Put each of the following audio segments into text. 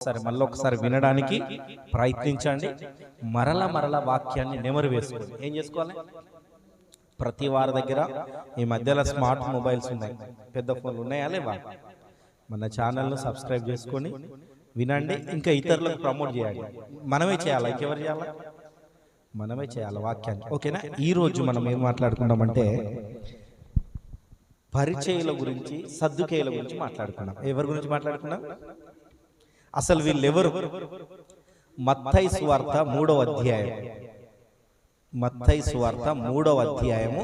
సరే మళ్ళీ ఒకసారి వినడానికి ప్రయత్నించండి. మరల వాక్యాన్ని నెమరు వేసుకోండి. ఏం చేసుకోవాలి? ప్రతి వారి దగ్గర ఈ మధ్యలో స్మార్ట్ మొబైల్స్ ఉన్నాయి, పెద్ద ఫోన్లు ఉన్నాయా లేవా? మన ఛానల్ను సబ్స్క్రైబ్ చేసుకొని వినండి, ఇంకా ఇతరులకు ప్రమోట్ చేయాలి. మనమే చేయాలి, ఇంకెవరు చేయాలి? మనమే చేయాలి వాక్యాన్ని. ఓకేనా? ఈరోజు మనం ఏం మాట్లాడుకున్నామంటే పరిచయుల గురించి, సద్దుకేయుల గురించి మాట్లాడుకున్నాం. ఎవరి గురించి మాట్లాడుకున్నాం? అసలు వీళ్ళెవరు? మత్తయి సువార్త 3వ అధ్యాయం, మత్తయి సువార్త 3వ అధ్యాయము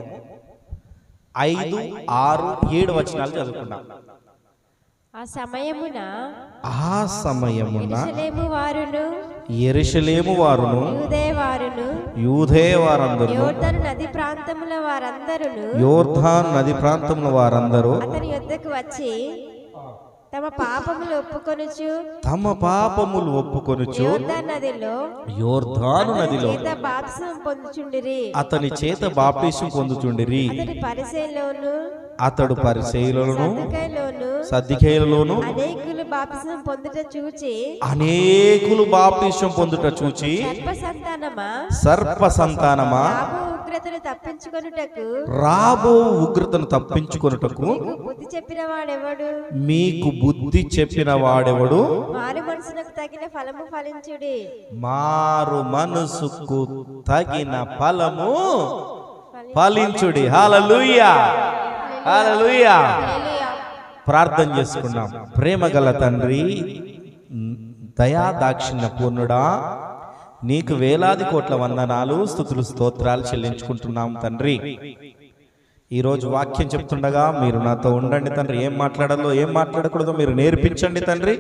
5, 6, 7 వచనాలు చదువుకున్నాం. ఆ సమయమున యెరూషలేము వారును యూదేయ వారందరూ యోర్దాను నది ప్రాంతముల వారందరూ అతని యొద్దకు వచ్చి తమ పాపములు ఒప్పుకొనుచు యోర్దాను నదిలో అతని చేత బాప్తిసం పొందుచుండిరి. అతడు పరిసయ్యులను సద్దుకేయులలోను అనేకులు బాప్తిసం పొందుట చూచి సర్ప సంతానమా రాబో ఉగ్రతను తప్పించుకొనుటకు మీకు బుద్ధి చెప్పిన వాడెవడు? మారు మనసుకు తగిన ఫలము ఫలించుడి. హల్లెలూయా, హల్లెలూయా. ప్రార్థన చేసుకున్నాం. ప్రేమగల తండ్రి, దయా దాక్షిణ్య పూర్ణుడా, నీకు వేలాది కోట్ల వందనాలు, స్తుతులు, స్తోత్రాలు చెల్లించుకుంటున్నాం తండ్రి. ఈరోజు వాక్యం చెప్తుండగా మీరు నాతో ఉండండి తండ్రి. ఏం మాట్లాడాలో ఏం మాట్లాడకూడదో మీరు నేర్పించండి తండ్రి.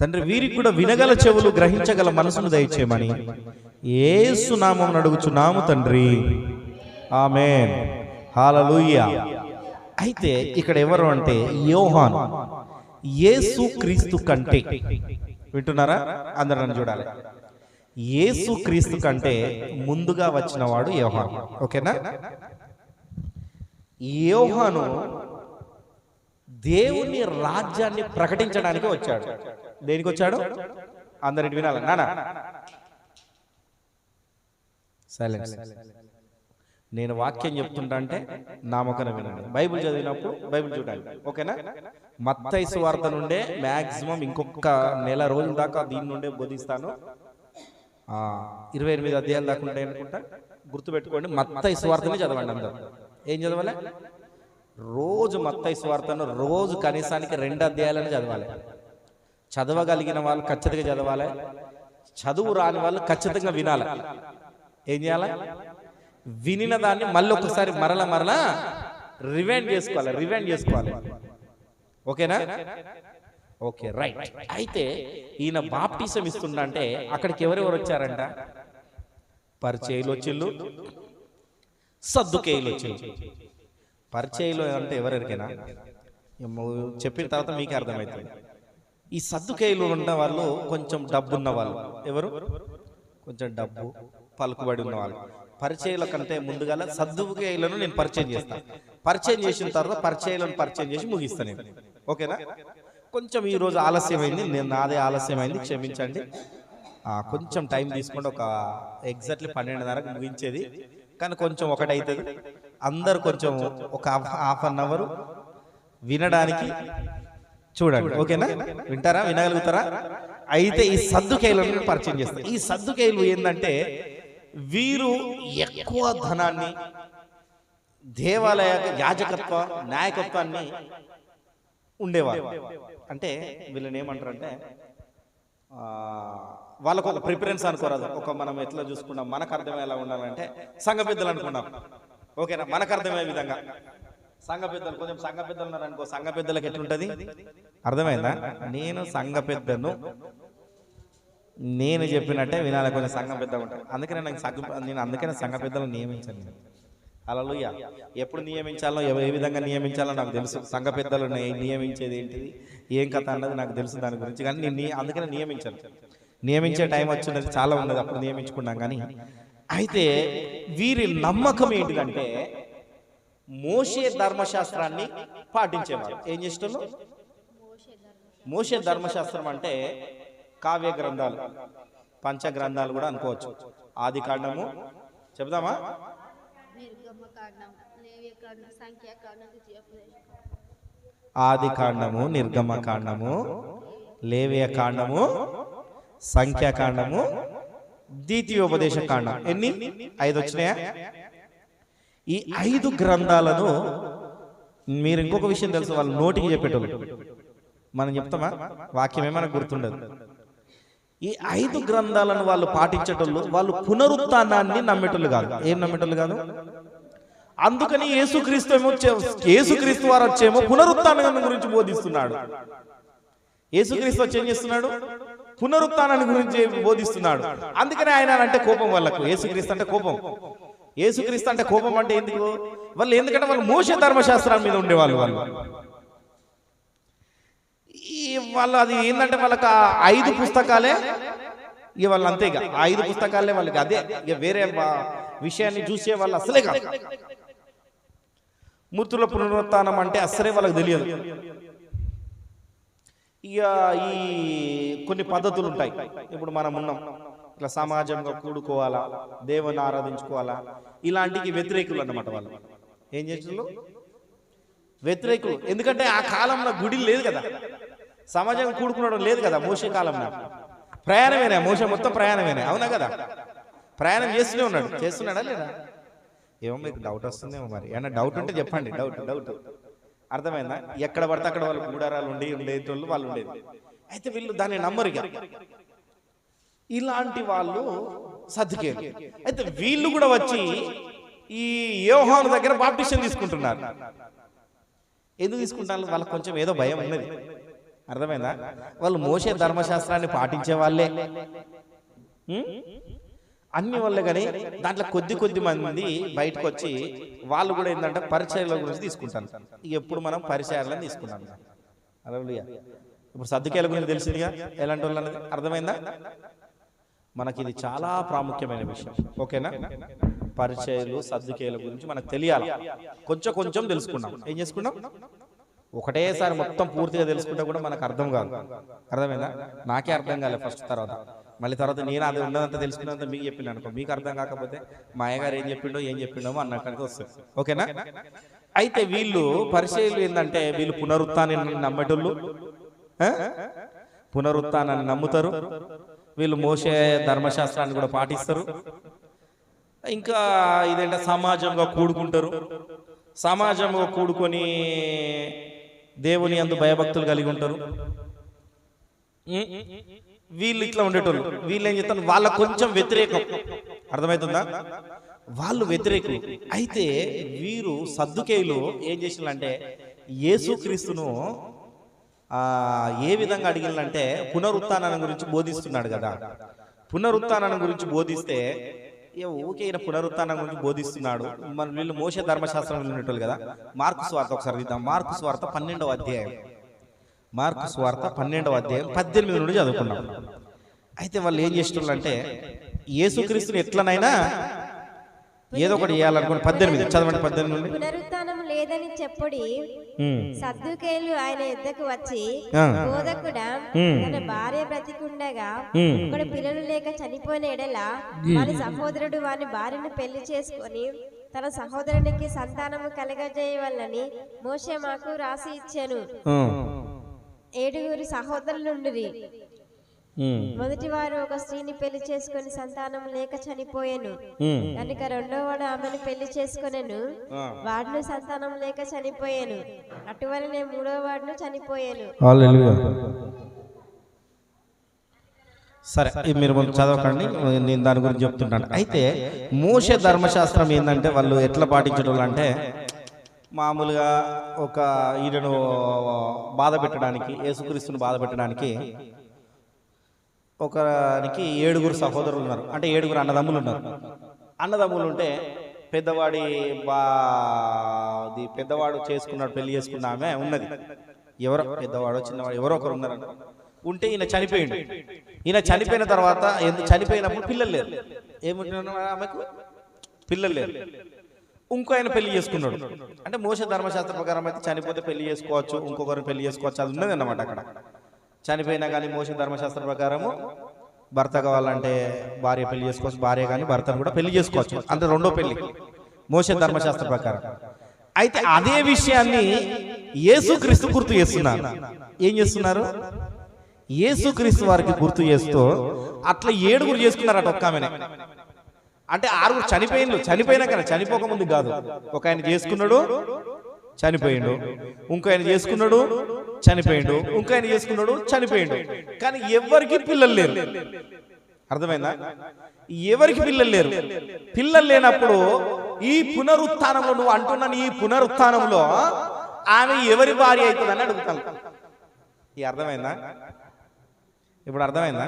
తండ్రి, వీరికి కూడా వినగల చెవులు, గ్రహించగల మనసును దయచేయమని యేసు నామమున అడుగుచున్నాము తండ్రి. ఆమేన్, హల్లెలూయా. అయితే ఇక్కడ ఎవరు అంటే యోహాను, యేసు క్రీస్తు కంటే, వింటున్నారా? అందరూ నన్ను చూడాలి. యేసు క్రీస్తు కంటే ముందుగా వచ్చిన వాడు యోహాను. ఓకేనా? యోహాను దేవుని రాజ్యాన్ని ప్రకటించడానికి వచ్చాడు. దేనికి వచ్చాడు? అందరికి వినాలి. నానా సైలెన్స్. నేను వాక్యం చెప్తుంటా అంటే నా మొక్కన వినండి. బైబిల్ చదివినప్పుడు బైబిల్ చూడండి. ఓకేనా? మత్తయి సువార్త నుండే మ్యాక్సిమం ఇంకొక నెల రోజుల దాకా దీని నుండే బోధిస్తాను. 28 అధ్యాయాలు దాకా ఉంటాయి అనుకుంటా. గుర్తుపెట్టుకోండి, మత్తయి సువార్తని చదవండి అందరూ. ఏం చదవాలి? రోజు మత్తయి సువార్తను రోజు కనీసానికి 2 అధ్యాయాలను చదవాలి. చదవగలిగిన వాళ్ళు ఖచ్చితంగా చదవాలి. చదువు రాని వాళ్ళు ఖచ్చితంగా వినాలి. ఏం చేయాలి? వినిన దాన్ని మళ్ళీ ఒకసారి మరలా రివైండ్ చేసుకోవాలి. ఓకేనా? Okay, right. అయితే ఈయన బాప్టిజం ఇస్తుండంటే అక్కడికి ఎవరెవరు వచ్చారంట? పరిచయులు వచ్చిళ్ళు, సద్దుకేయులు వచ్చిళ్ళు. పరిచయులు అంటే ఎవరెవరికైనా చెప్పిన తర్వాత మీకే అర్థమవుతుంది. ఈ సద్దుకేయులు ఉన్న వాళ్ళు కొంచెం డబ్బు ఉన్న వాళ్ళు. ఎవరు? కొంచెం డబ్బు, పలుకుబడి ఉన్న వాళ్ళు. పరిచయుల కంటే ముందుగా సద్దుకేయులను నేను పరిచయం చేస్తాను. పరిచయం చేసిన తర్వాత పరిచయులను పరిచయం చేసి ముగిస్తాను నేను. ఓకేనా? కొంచెం ఈరోజు ఆలస్యమైంది, నాదే ఆలస్యమైంది, క్షమించండి. కొంచెం టైం తీసుకోండి. ఒక ఎగ్జాక్ట్లీ 12:30కు ముగించేది, కానీ కొంచెం ఒకటి అవుతుంది. అందరు కొంచెం ఒక హాఫ్ అన్ అవర్ వినడానికి చూడండి. ఓకేనా? వింటారా? వినగలుగుతారా? అయితే ఈ సద్దుకేయులను పరిచయం చేస్తారు. ఈ సద్దుకేయులు ఏంటంటే వీరు ఎక్కువ ధనాన్ని, దేవాలయ యాజకత్వ, నాయకత్వాన్ని ఉండేవారు. అంటే వీళ్ళని ఏమంటారంటే వాళ్ళకు ఒక ప్రిఫరెన్స్ అనుకోరాదు. ఒక మనం ఎట్లా చూసుకున్నాం, మనకు అర్థమయ్యేలా ఉండాలంటే సంఘ పెద్దలు అనుకున్నాం. ఓకేనా? మనకు అర్థమయ్యే విధంగా సంఘ పెద్దలు, కొంచెం సంఘ పెద్దలు ఉన్నారు అనుకో, సంఘ పెద్దలకు ఎట్లుంటది అర్థమైందా? నేను సంఘ పెద్దను, నేను చెప్పినట్టే వినాలి. కొంచెం సంఘ పెద్దగా ఉంటాయి. అందుకనే నేను సంఘ పెద్దలను నియమించాను. హల్లెలూయా. ఎప్పుడు నియమించాలో, ఏ విధంగా నియమించాలో నాకు తెలుసు. సంఘ పెద్దలు నియమించేది ఏంటిది, ఏం కథ అన్నది నాకు తెలుసు దాని గురించి. కానీ నేను అందుకనే నియమించాను. నియమించే టైం వచ్చినది చాలా ఉన్నది, అప్పుడు నియమించుకున్నాం. కానీ అయితే వీరి నమ్మకం ఏంటిదంటే మోషే ధర్మశాస్త్రాన్ని పాటించేవారు. ఏం చేసేటోళ్ళు? మోషే ధర్మశాస్త్రం అంటే కావ్య గ్రంథాలు, పంచ గ్రంథాలు కూడా అనుకోవచ్చు. ఆది కాండము చెప్దామా? ఆది కాండము, నిర్గమ కాండము, లేవియ కాండము, సంఖ్యాకాండము, ద్వితీయోపదేశ కాండం. ఎన్ని? 5 వచ్చినాయా? ఈ 5 గ్రంథాలను మీరు ఇంకొక విషయం తెలుసు, వాళ్ళు నోటికి చెప్పేటోళ్ళు, మనం చెప్తామా? వాక్యమే మనకు గుర్తుండదు. ఈ 5 గ్రంథాలను వాళ్ళు పాటించేటోళ్ళు, వాళ్ళు పునరుత్థానాన్ని నమ్మేటోళ్ళు కాదు. ఏం నమ్మేటోళ్ళు కాదు. అందుకని యేసుక్రీస్తు వారు వచ్చేమో పునరుత్థానం గురించి బోధిస్తున్నాడు. యేసుక్రీస్తు వచ్చి ఏం చేస్తున్నాడు? పునరుత్థానాన్ని గురించి బోధిస్తున్నాడు. అందుకని ఆయన అంటే కోపం వాళ్ళకు. యేసుక్రీస్తు అంటే కోపం. యేసుక్రీస్తు అంటే కోపం అంటే ఎందుకు? వాళ్ళు ఎందుకంటే వాళ్ళు మోషే ధర్మశాస్త్రాల మీద ఉండేవాళ్ళు. వాళ్ళు అది ఏంటంటే వాళ్ళకి 5 పుస్తకాలే ఇక వాళ్ళు అంతే. ఇక 5 పుస్తకాలే వాళ్ళకి అదే. ఇక వేరే విషయాన్ని చూసే వాళ్ళు అసలే కాదు. మూర్తుల పునరుత్థానం అంటే అసలే వాళ్ళకి తెలియదు. ఇక ఈ కొన్ని పద్ధతులు ఉంటాయి. ఇప్పుడు మనం ఉన్నాం, ఇట్లా సమాజంగా కూడుకోవాలా, దేవుని ఆరాధించుకోవాలా, ఇలాంటికి వ్యతిరేకులు అన్నమాట. వాళ్ళు ఏం చేస్తున్నారు? వ్యతిరేకులు. ఎందుకంటే ఆ కాలంలో గుడి లేదు కదా, సమాజంగా కూడుకునడం లేదు కదా. మోషే కాలంలో ప్రయాణమేనా? మోషే మొత్తం ప్రయాణమేనా? అవునా కదా? ప్రయాణం చేస్తూనే ఉన్నాడు. చేస్తున్నాడా లేదా? ఏమో మీకు డౌట్ వస్తుందేమో. మరి ఏమన్నా డౌట్ ఉంటే చెప్పండి. డౌట్ అర్థమైందా? ఎక్కడ పడితే అక్కడ వాళ్ళు గూడారాలు ఉండేటోళ్ళు వాళ్ళు ఉండేది. అయితే వీళ్ళు దాన్ని నమ్మరు. ఇలాంటి వాళ్ళు సద్దుకేలు. అయితే వీళ్ళు కూడా వచ్చి ఈ యోహాను దగ్గర బాప్టిషన్ తీసుకుంటున్నారు. ఎందుకు తీసుకుంటారు? వాళ్ళకి కొంచెం ఏదో భయం ఉన్నది. అర్థమైందా? వాళ్ళు మోషే ధర్మశాస్త్రాన్ని పాటించే వాళ్ళే అన్ని వాళ్ళే, కానీ దాంట్లో కొద్ది మంది బయటకు వచ్చి వాళ్ళు కూడా ఏంటంటే పరిచయాల గురించి తీసుకుంటారు. ఎప్పుడు మనం పరిచయాలను తీసుకున్నాం. హల్లెలూయా. ఇప్పుడు సద్దుకేల గురించి తెలిసిందిగా ఎలాంటి వాళ్ళు అన్నది అర్థమైందా? మనకి ఇది చాలా ప్రాముఖ్యమైన విషయం. ఓకేనా? పరిచయాలు సద్దుకేల గురించి మనకు తెలియాలి. కొంచెం తెలుసుకున్నాం. ఏం చేసుకున్నాం? ఒకటేసారి మొత్తం పూర్తిగా తెలుసుకుంటే కూడా మనకు అర్థం కాదు. అర్థమైందా? నాకే అర్థం కాలేదు ఫస్ట్. మళ్ళీ తర్వాత నేను అది ఉన్నదంతా తెలుసుకున్నంత మీకు చెప్పిండు అనుకో, మీకు అర్థం కాకపోతే మా అయ్యగారు ఏం చెప్పిండో అన్నక్కడికి వస్తుంది. ఓకేనా? అయితే వీళ్ళు పరిచయాలు ఏంటంటే వీళ్ళు పునరుత్థానాన్ని నమ్మేటోళ్ళు, పునరుత్థానాన్ని నమ్ముతారు. వీళ్ళు మోషే ధర్మశాస్త్రాన్ని కూడా పాటిస్తారు. ఇంకా ఇదేంటే సమాజంగా కూడుకుంటారు. సమాజంగా కూడుకొని దేవుని యందు భయభక్తులు కలిగి ఉంటారు. వీళ్ళు ఇట్లా ఉండేటోళ్ళు. వీళ్ళు ఏం చేస్తారు? వాళ్ళ కొంచెం వ్యతిరేకం. అర్థమవుతుందా? వాళ్ళు వ్యతిరేకులు. అయితే వీరు సద్దుకేయులు ఏం చేసిందంటే యేసుక్రీస్తును ఏ విధంగా అడిగిందంటే పునరుత్థానం గురించి బోధిస్తున్నాడు కదా. పునరుత్థానం గురించి బోధిస్తే ఊకే ఈయన పునరుత్థానం గురించి బోధిస్తున్నాడు. మన వీళ్ళు మోషే ధర్మశాస్త్రం ఉండేటోళ్ళు కదా. మార్కు సువార్త ఒకసారి చూద్దాం. మార్కు సువార్త 12వ అధ్యాయం. మార్కు సువార్త 12వ అధ్యాయం 18 నుండి చదువుకున్నాం. అయితే వాళ్ళు ఏం చేస్తున్నారు? యేసుక్రీస్తుని ఎట్లనైనా ఏదో ఒకటి చేయాలనుకుని 18 చదవండి. 18 నుండి. పునరుత్థానం లేదని చెప్పుడి సద్దుకేయులు ఆయన యొద్దకు వచ్చి, బోధకుడా, తన భార్య బ్రతికుండగా ఒకడు పిల్లలు లేక చనిపోయిన ఎడల వాని సహోదరుడు వాని భార్యను పెళ్లి చేసుకొని తన సహోదరునికి సంతానము కలగజేయవలనని మోషే మాకు రాసి ఇచ్చాను. 7 సహోదరులుండిరి. మొదటి వారు ఒక స్త్రీని పెళ్లి చేసుకుని సంతానం లేక చనిపోయాను కనుక రెండోవాడు ఆమెను పెళ్లి చేసుకునేను, వాడును సంతానం లేక చనిపోయాను. అటువలనే 3వ వాడును చనిపోయాను. సరే, మీరు చదవకండి, నేను దాని గురించి చెప్తున్నాను. అయితే మోషే ధర్మశాస్త్రం ఏంటంటే వాళ్ళు ఎట్లా పాటించడం అంటే మామూలుగా ఒక ఈయనను బాధ పెట్టడానికి, యేసుక్రీస్తుని బాధ పెట్టడానికి ఒకరికి 7 సహోదరులు ఉన్నారు. అంటే 7 అన్నదమ్ములు ఉన్నారు. అన్నదమ్ములు ఉంటే పెద్దవాడు చేసుకున్నాడు, పెళ్లి చేసుకున్న ఆమె ఉన్నది. ఎవరో పెద్దవాడు చిన్నవాడు ఎవరో ఒకరు ఉన్నారు. ఉంటే ఈయన చనిపోయిండు. ఈయన చనిపోయిన తర్వాత చనిపోయినప్పుడు పిల్లలు లేరు. ఏముంటున్నారు? ఆమెకు పిల్లలు లేరు. ఇంకో ఆయన పెళ్లి చేసుకున్నాడు. అంటే మోషే ధర్మశాస్త్ర ప్రకారం అయితే చనిపోతే పెళ్లి చేసుకోవచ్చు, ఇంకొకరు పెళ్లి చేసుకోవచ్చు, అది ఉన్నది అన్నమాట అక్కడ. చనిపోయినా కానీ మోషే ధర్మశాస్త్రం ప్రకారము భర్త కావాలంటే భార్య పెళ్లి చేసుకోవచ్చు, భార్య కానీ భర్తను కూడా పెళ్లి చేసుకోవచ్చు, అంటే రెండో పెళ్లి మోషే ధర్మశాస్త్ర ప్రకారం. అయితే అదే విషయాన్ని యేసుక్రీస్తు గుర్తు చేస్తున్నారు. ఏం చేస్తున్నారు? యేసుక్రీస్తు వారికి గుర్తు చేస్తూ అట్లా 7 చేసుకున్నారట ఒక్క ఆమెనే. అంటే 6 చనిపోయినాక, చనిపోక ముందు కాదు. ఒక ఆయన చేసుకున్నాడు చనిపోయిండు, ఇంకో ఆయన చేసుకున్నాడు చనిపోయిండు, ఇంకో ఆయన చేసుకున్నాడు చనిపోయిండు. కానీ ఎవరికి పిల్లలు లేరు. అర్థమైందా? ఎవరికి పిల్లలు లేరు. పిల్లలు లేనప్పుడు ఈ పునరుత్థానంలో, నువ్వు అంటున్నాను ఈ పునరుత్థానంలో ఆమె ఎవరి భార్య అవుతుందని అడుగుతాను. ఈ అర్థమైందా? ఇప్పుడు అర్థమైందా?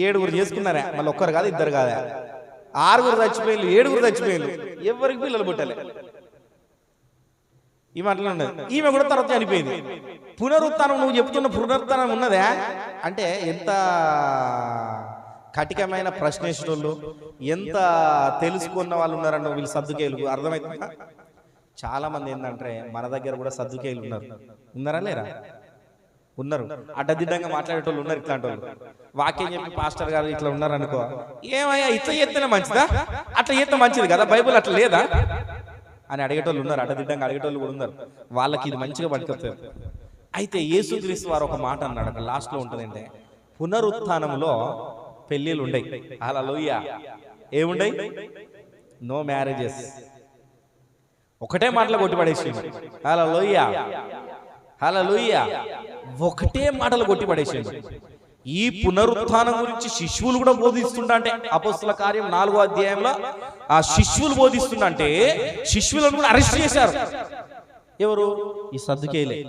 7 చేసుకున్నారా, మళ్ళీ ఒక్కరు కాదు, 2 కాదా, 6 చచ్చిపోయింది, 7 చచ్చిపోయింది, ఎవరికి పిల్లలు పుట్టలే. ఈమె అట్లా ఉండదు. ఈమె కూడా తర్వాత చనిపోయింది. పునరుత్థానం, నువ్వు చెప్తున్న పునరుత్థానం ఉన్నదా అంటే ఎంత కఠినమైన ప్రశ్నేశ్వరులు, ఎంత తెలుసుకున్న వాళ్ళు ఉన్నారన్న వీళ్ళు సద్దుకేయులు. అర్థమవుతుందా? చాలా మంది ఏంటంటే మన దగ్గర కూడా సద్దుకేయులు ఉన్నారా లేరా? ఉన్నారు. అడ్డదిడ్డంగా మాట్లాడేటోళ్ళు ఉన్నారు. ఇట్లాంటి వాళ్ళు వాక్యం చెప్పి పాస్టర్ గారు ఇట్లా ఉన్నారు అనుకో, ఏమయ్యా ఇట్లా చేస్తేనే మంచిదా, అట్లా చేస్తే మంచిది కదా, బైబుల్ అట్లా లేదా అని అడిగేటోళ్ళు ఉన్నారు. అడ్డదిడ్డంగా అడిగేటోళ్ళు కూడా ఉన్నారు. వాళ్ళకి ఇది మంచిగా పట్టుకొస్తారు. అయితే యేసుక్రీస్తు వారు ఒక మాట అన్నాడు, అక్కడ లాస్ట్లో ఉంటుందంటే పునరుత్థానంలో పెళ్ళిళ్ళు ఉండయి. హల్లెలూయా. ఏముండయి? No marriages. ఒకటే మాటలో కొట్టిపడేసి, హల్లెలూయా హల్లెలూయా, ఒకటే మాటలు కొట్టిపడేసింది. ఈ పునరుత్థానం గురించి శిష్యులు కూడా బోధిస్తుంటా, అంటే అపోస్తల కార్యం 4వ అధ్యాయంలో ఆ శిష్యులు బోధిస్తుంటే శిష్యులను కూడా అరెస్ట్ చేశారు. ఎవరు? ఈ సద్దుకేయులే.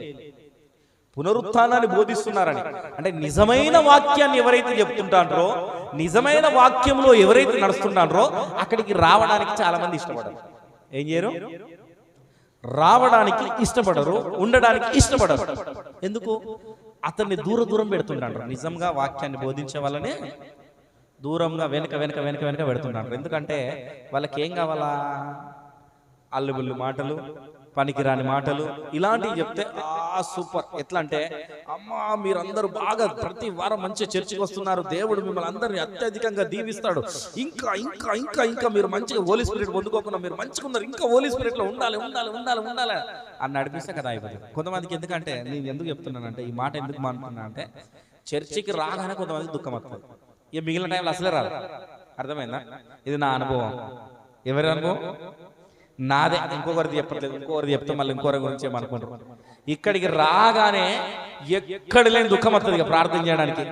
పునరుత్థానాన్ని బోధిస్తున్నారని అంటే నిజమైన వాక్యాన్ని ఎవరైతే చెప్తుంటారో, నిజమైన వాక్యంలో ఎవరైతే నడుస్తుంటారో అక్కడికి రావడానికి చాలా మంది ఇష్టపడరు. ఏం చేయరు? రావడానికి ఇష్టపడరు, ఉండడానికి ఇష్టపడరు. ఎందుకు? అతన్ని దూరం పెడుతుంటారు. నిజంగా వాక్యాన్ని బోధించే వాళ్ళనే దూరంగా వెనక పెడుతుంటారు. ఎందుకంటే వాళ్ళకి ఏం కావాలా? అల్లుబుల్లు మాటలు, పనికిరాని మాటలు, ఇలాంటివి చెప్తే సూపర్. ఎట్లా అంటే, అమ్మా మీరందరూ బాగా ప్రతి వారం మంచిగా చర్చికి వస్తున్నారు, దేవుడు మిమ్మల్ని అందరినీ అత్యధికంగా దీవిస్తాడు, ఇంకా ఇంకా ఇంకా ఇంకా మీరు మంచిగా హోలీ స్పిరిట్ పొందుకోకుండా మీరు మంచిగా ఉన్నారు, ఇంకా హోలీ స్పిరిట్ లో ఉండాలి అని నడిపిస్తే కదా అయిపోతుంది. కొంతమందికి ఎందుకంటే, నేను ఎందుకు చెప్తున్నానంటే, ఈ మాట ఎందుకు మానుకున్నా అంటే, చర్చికి రాగానే కొంతమందికి దుఃఖం వస్తుంది. ఇక మిగిలిన టైంలో అసలే రాదు. అర్థమైందా? ఇది నా అనుభవం. ఎవరి అనుభవం? నాదే. ఇంకొకరిది చెప్పట్లేదు. ఇంకొకరిది చెప్తే మళ్ళీ ఇంకొకరి గురించి ఏమనుకుంటారు. ఇక్కడికి రాగానే ఎక్కడ లేని దుఃఖం వస్తుంది ఇక ప్రార్థన చేయడానికి.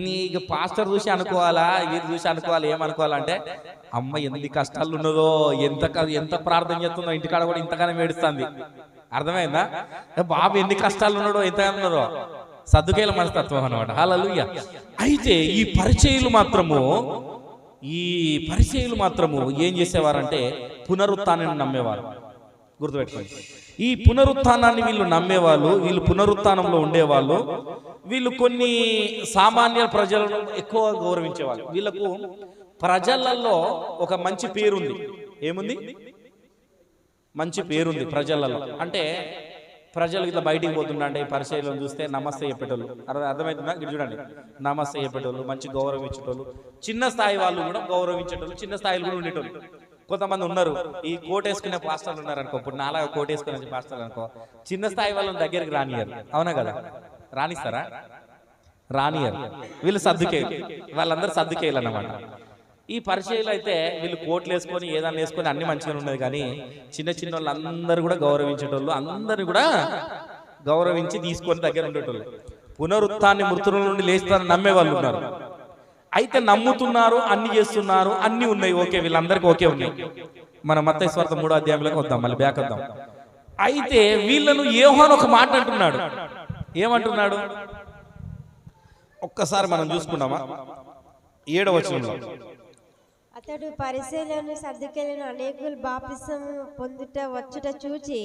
నీకు పాస్టర్ చూసి అనుకోవాలా, వీరు చూసి అనుకోవాలి, ఏమనుకోవాలంటే అమ్మ ఎన్ని కష్టాలు ఉన్నదో, ఎంత ప్రార్థన చేస్తుందో, ఇంటికాడ కూడా ఇంతగానే ఏడుస్తుంది. అర్థమైందా? బాబు ఎన్ని కష్టాలు ఉన్నాడో, ఎంతగానో ఉన్నారో. సద్దుకేయుల మనస్తత్వం అన్నమాట. హల్లెలూయా. అయితే ఈ పరిచయులు మాత్రము ఏం చేసేవారంటే పునరుత్థానాన్ని నమ్మేవారు. గుర్తుపెట్టుకోండి, ఈ పునరుత్థానాన్ని వీళ్ళు నమ్మేవాళ్ళు, వీళ్ళు పునరుత్థానంలో ఉండేవాళ్ళు. వీళ్ళు కొన్ని సామాన్య ప్రజలను ఎక్కువ గౌరవించేవాళ్ళు. వీళ్ళకు ప్రజలలో ఒక మంచి పేరుంది. ఏముంది? మంచి పేరుంది ప్రజలలో. అంటే ప్రజలు ఇట్లా బయటికి పోతుండే అంటే పరిచయలను చూస్తే నమస్తే చెప్పేటోళ్ళు. అర్థమవుతుందా? ఇది చూడండి, నమస్తే చెప్పేటోళ్ళు, మంచి గౌరవం ఇచ్చేటోళ్ళు, చిన్న స్థాయి వాళ్ళు కూడా గౌరవించేటోళ్ళు, చిన్న స్థాయిలు కూడా ఉండేటోళ్ళు. కొంతమంది ఉన్నారు, ఈ కోట్ వేసుకునే పాస్టర్లు ఉన్నారు అనుకో, ఇప్పుడు నాలాగా కోట్ వేసుకునే పాస్టర్లు అనుకో, చిన్న స్థాయి వాళ్ళని దగ్గరికి రానియరు. అవునా కదా? రానిస్తారా? రానియరు. వీళ్ళు సద్దుకేయులు. వాళ్ళందరూ సద్దుకేయులు అన్నమాట. ఈ పరిచయలు అయితే వీళ్ళు కోట్లు వేసుకొని ఏదైనా వేసుకొని అన్ని మంచిగా ఉన్నది, కానీ చిన్న వాళ్ళందరూ కూడా గౌరవించేటోళ్ళు, అందరినీ కూడా గౌరవించి తీసుకొని దగ్గర ఉండేటోళ్ళు. పునరుత్థాన్ని మృతుల నుండి లేస్తారని నమ్మే వాళ్ళు ఉన్నారు. అయితే నమ్ముతున్నారు, అన్ని చేస్తున్నారు, అన్ని ఉన్నాయి, ఓకే, వీళ్ళందరికీ ఓకే ఉన్నాయి. మన మత్తయి సువార్త 3వ అధ్యాయంలోకి వద్దాం, మళ్ళీ బ్యాక్ వద్దాం. అయితే వీళ్ళను యోహాను ఒక మాట అంటున్నాడు. ఏమంటున్నాడు? ఒక్కసారి మనం చూసుకున్నామా? 7వ వచనంలో, అతడు పరిసయ్యులను సద్దుకేయులను అనేకులు బాప్తిసము పొందుట వచ్చుట చూచి,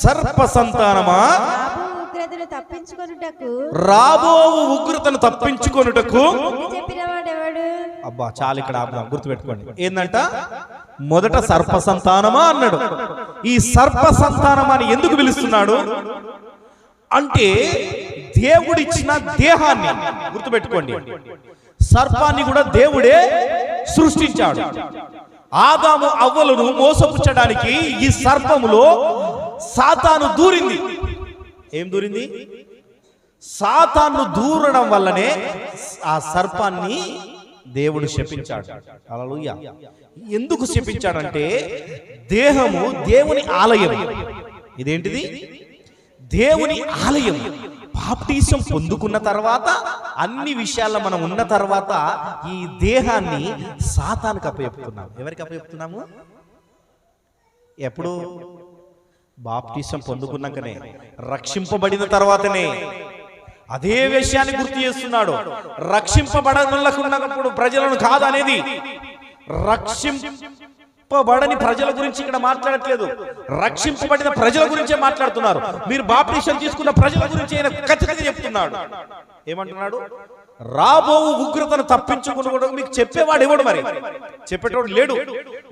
సర్పసంతానమా రాబోవు ఉగ్రతను తప్పించుకొనుటకు చెప్పినవాడెవడు? అబ్బా చాలు, ఇక్కడ ఆపుదాం. గుర్తుపెట్టుకోండి, ఏందంట? మొదట సర్పసంతానమా అన్నాడు. ఈ సర్పసంతానమా అని ఎందుకు పిలుస్తున్నాడు? అంటే దేవుడిచ్చిన దేహాన్ని గుర్తుపెట్టుకోండి, సర్పాన్ని కూడా దేవుడే సృష్టించాడు. ఆదాము అవ్వలను మోసపుచ్చడానికి ఈ సర్పములో సాతాను దూరింది. ఏం దూరింది? సాతాను దూరడం వల్లనే ఆ సర్పాన్ని దేవుడు శపించాడు. హల్లెలూయా. ఎందుకు శపించాడంటే దేహము దేవుని ఆలయం. ఇదేంటిది? దేవుని ఆలయం. బాప్టిజం పొందుకున్న తర్వాత అన్ని విషయాల్లో మనం ఉన్న తర్వాత ఈ దేహాన్ని సాతానుకు అప్పచెప్తున్నాము. ఎవరికి అప్పచెప్తున్నాము? ఎప్పుడు? బాప్టిజం పొందుకున్నాకనే, రక్షింపబడిన తర్వాతనే. అదే విషయాన్ని గుర్తు చేస్తున్నాడు. రక్షింపబడనప్పుడు ప్రజలను కాదనేది. రక్షింపబడని ప్రజల గురించి ఇక్కడ మాట్లాడట్లేదు, రక్షింపబడిన ప్రజల గురించే మాట్లాడుతున్నారు. మీరు బాప్టిజం తీసుకున్న ప్రజల గురించి ఆయన ఖచ్చితంగా చెప్తున్నాడు. ఏమంటున్నాడు? రాబో ఉగ్రతను తప్పించుకుని మీకు చెప్పేవాడు ఎవడు? మరి చెప్పేటోడు లేడు.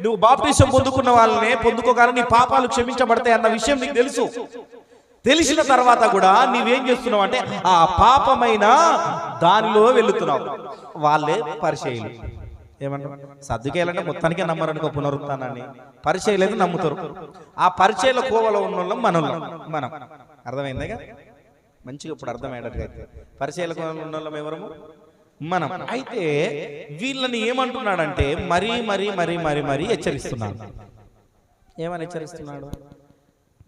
నువ్వు బాప్టిజం పొందుకున్న వాళ్ళనే పొందుకోగానే నీ పాపాలు క్షమించబడతాయి అన్న విషయం నీకు తెలుసు. తెలిసిన తర్వాత కూడా నీవేం చేస్తున్నావు అంటే ఆ పాపమైన దానిలో వెళుతున్నావు. వాళ్ళే పరిచయులు. ఏమన్నా సద్దుకేయాలంటే మొత్తానికే నమ్మరనుకో పునరుత్థానాన్ని. పరిచయలేదు నమ్ముతారు. ఆ పరిచయల కోవలో ఉన్న మనం అర్థమైందిగా మంచిగా. ఇప్పుడు అర్థమయ్యేటట్లయితే పరిచయల కోవలో ఉన్న వాళ్ళం ఎవరము? మనం. అయితే వీళ్ళని ఏమంటున్నాడంటే మరీ మరీ మరీ మరీ మరీ హెచ్చరిస్తున్నాడు. ఏమని హెచ్చరిస్తున్నాడు?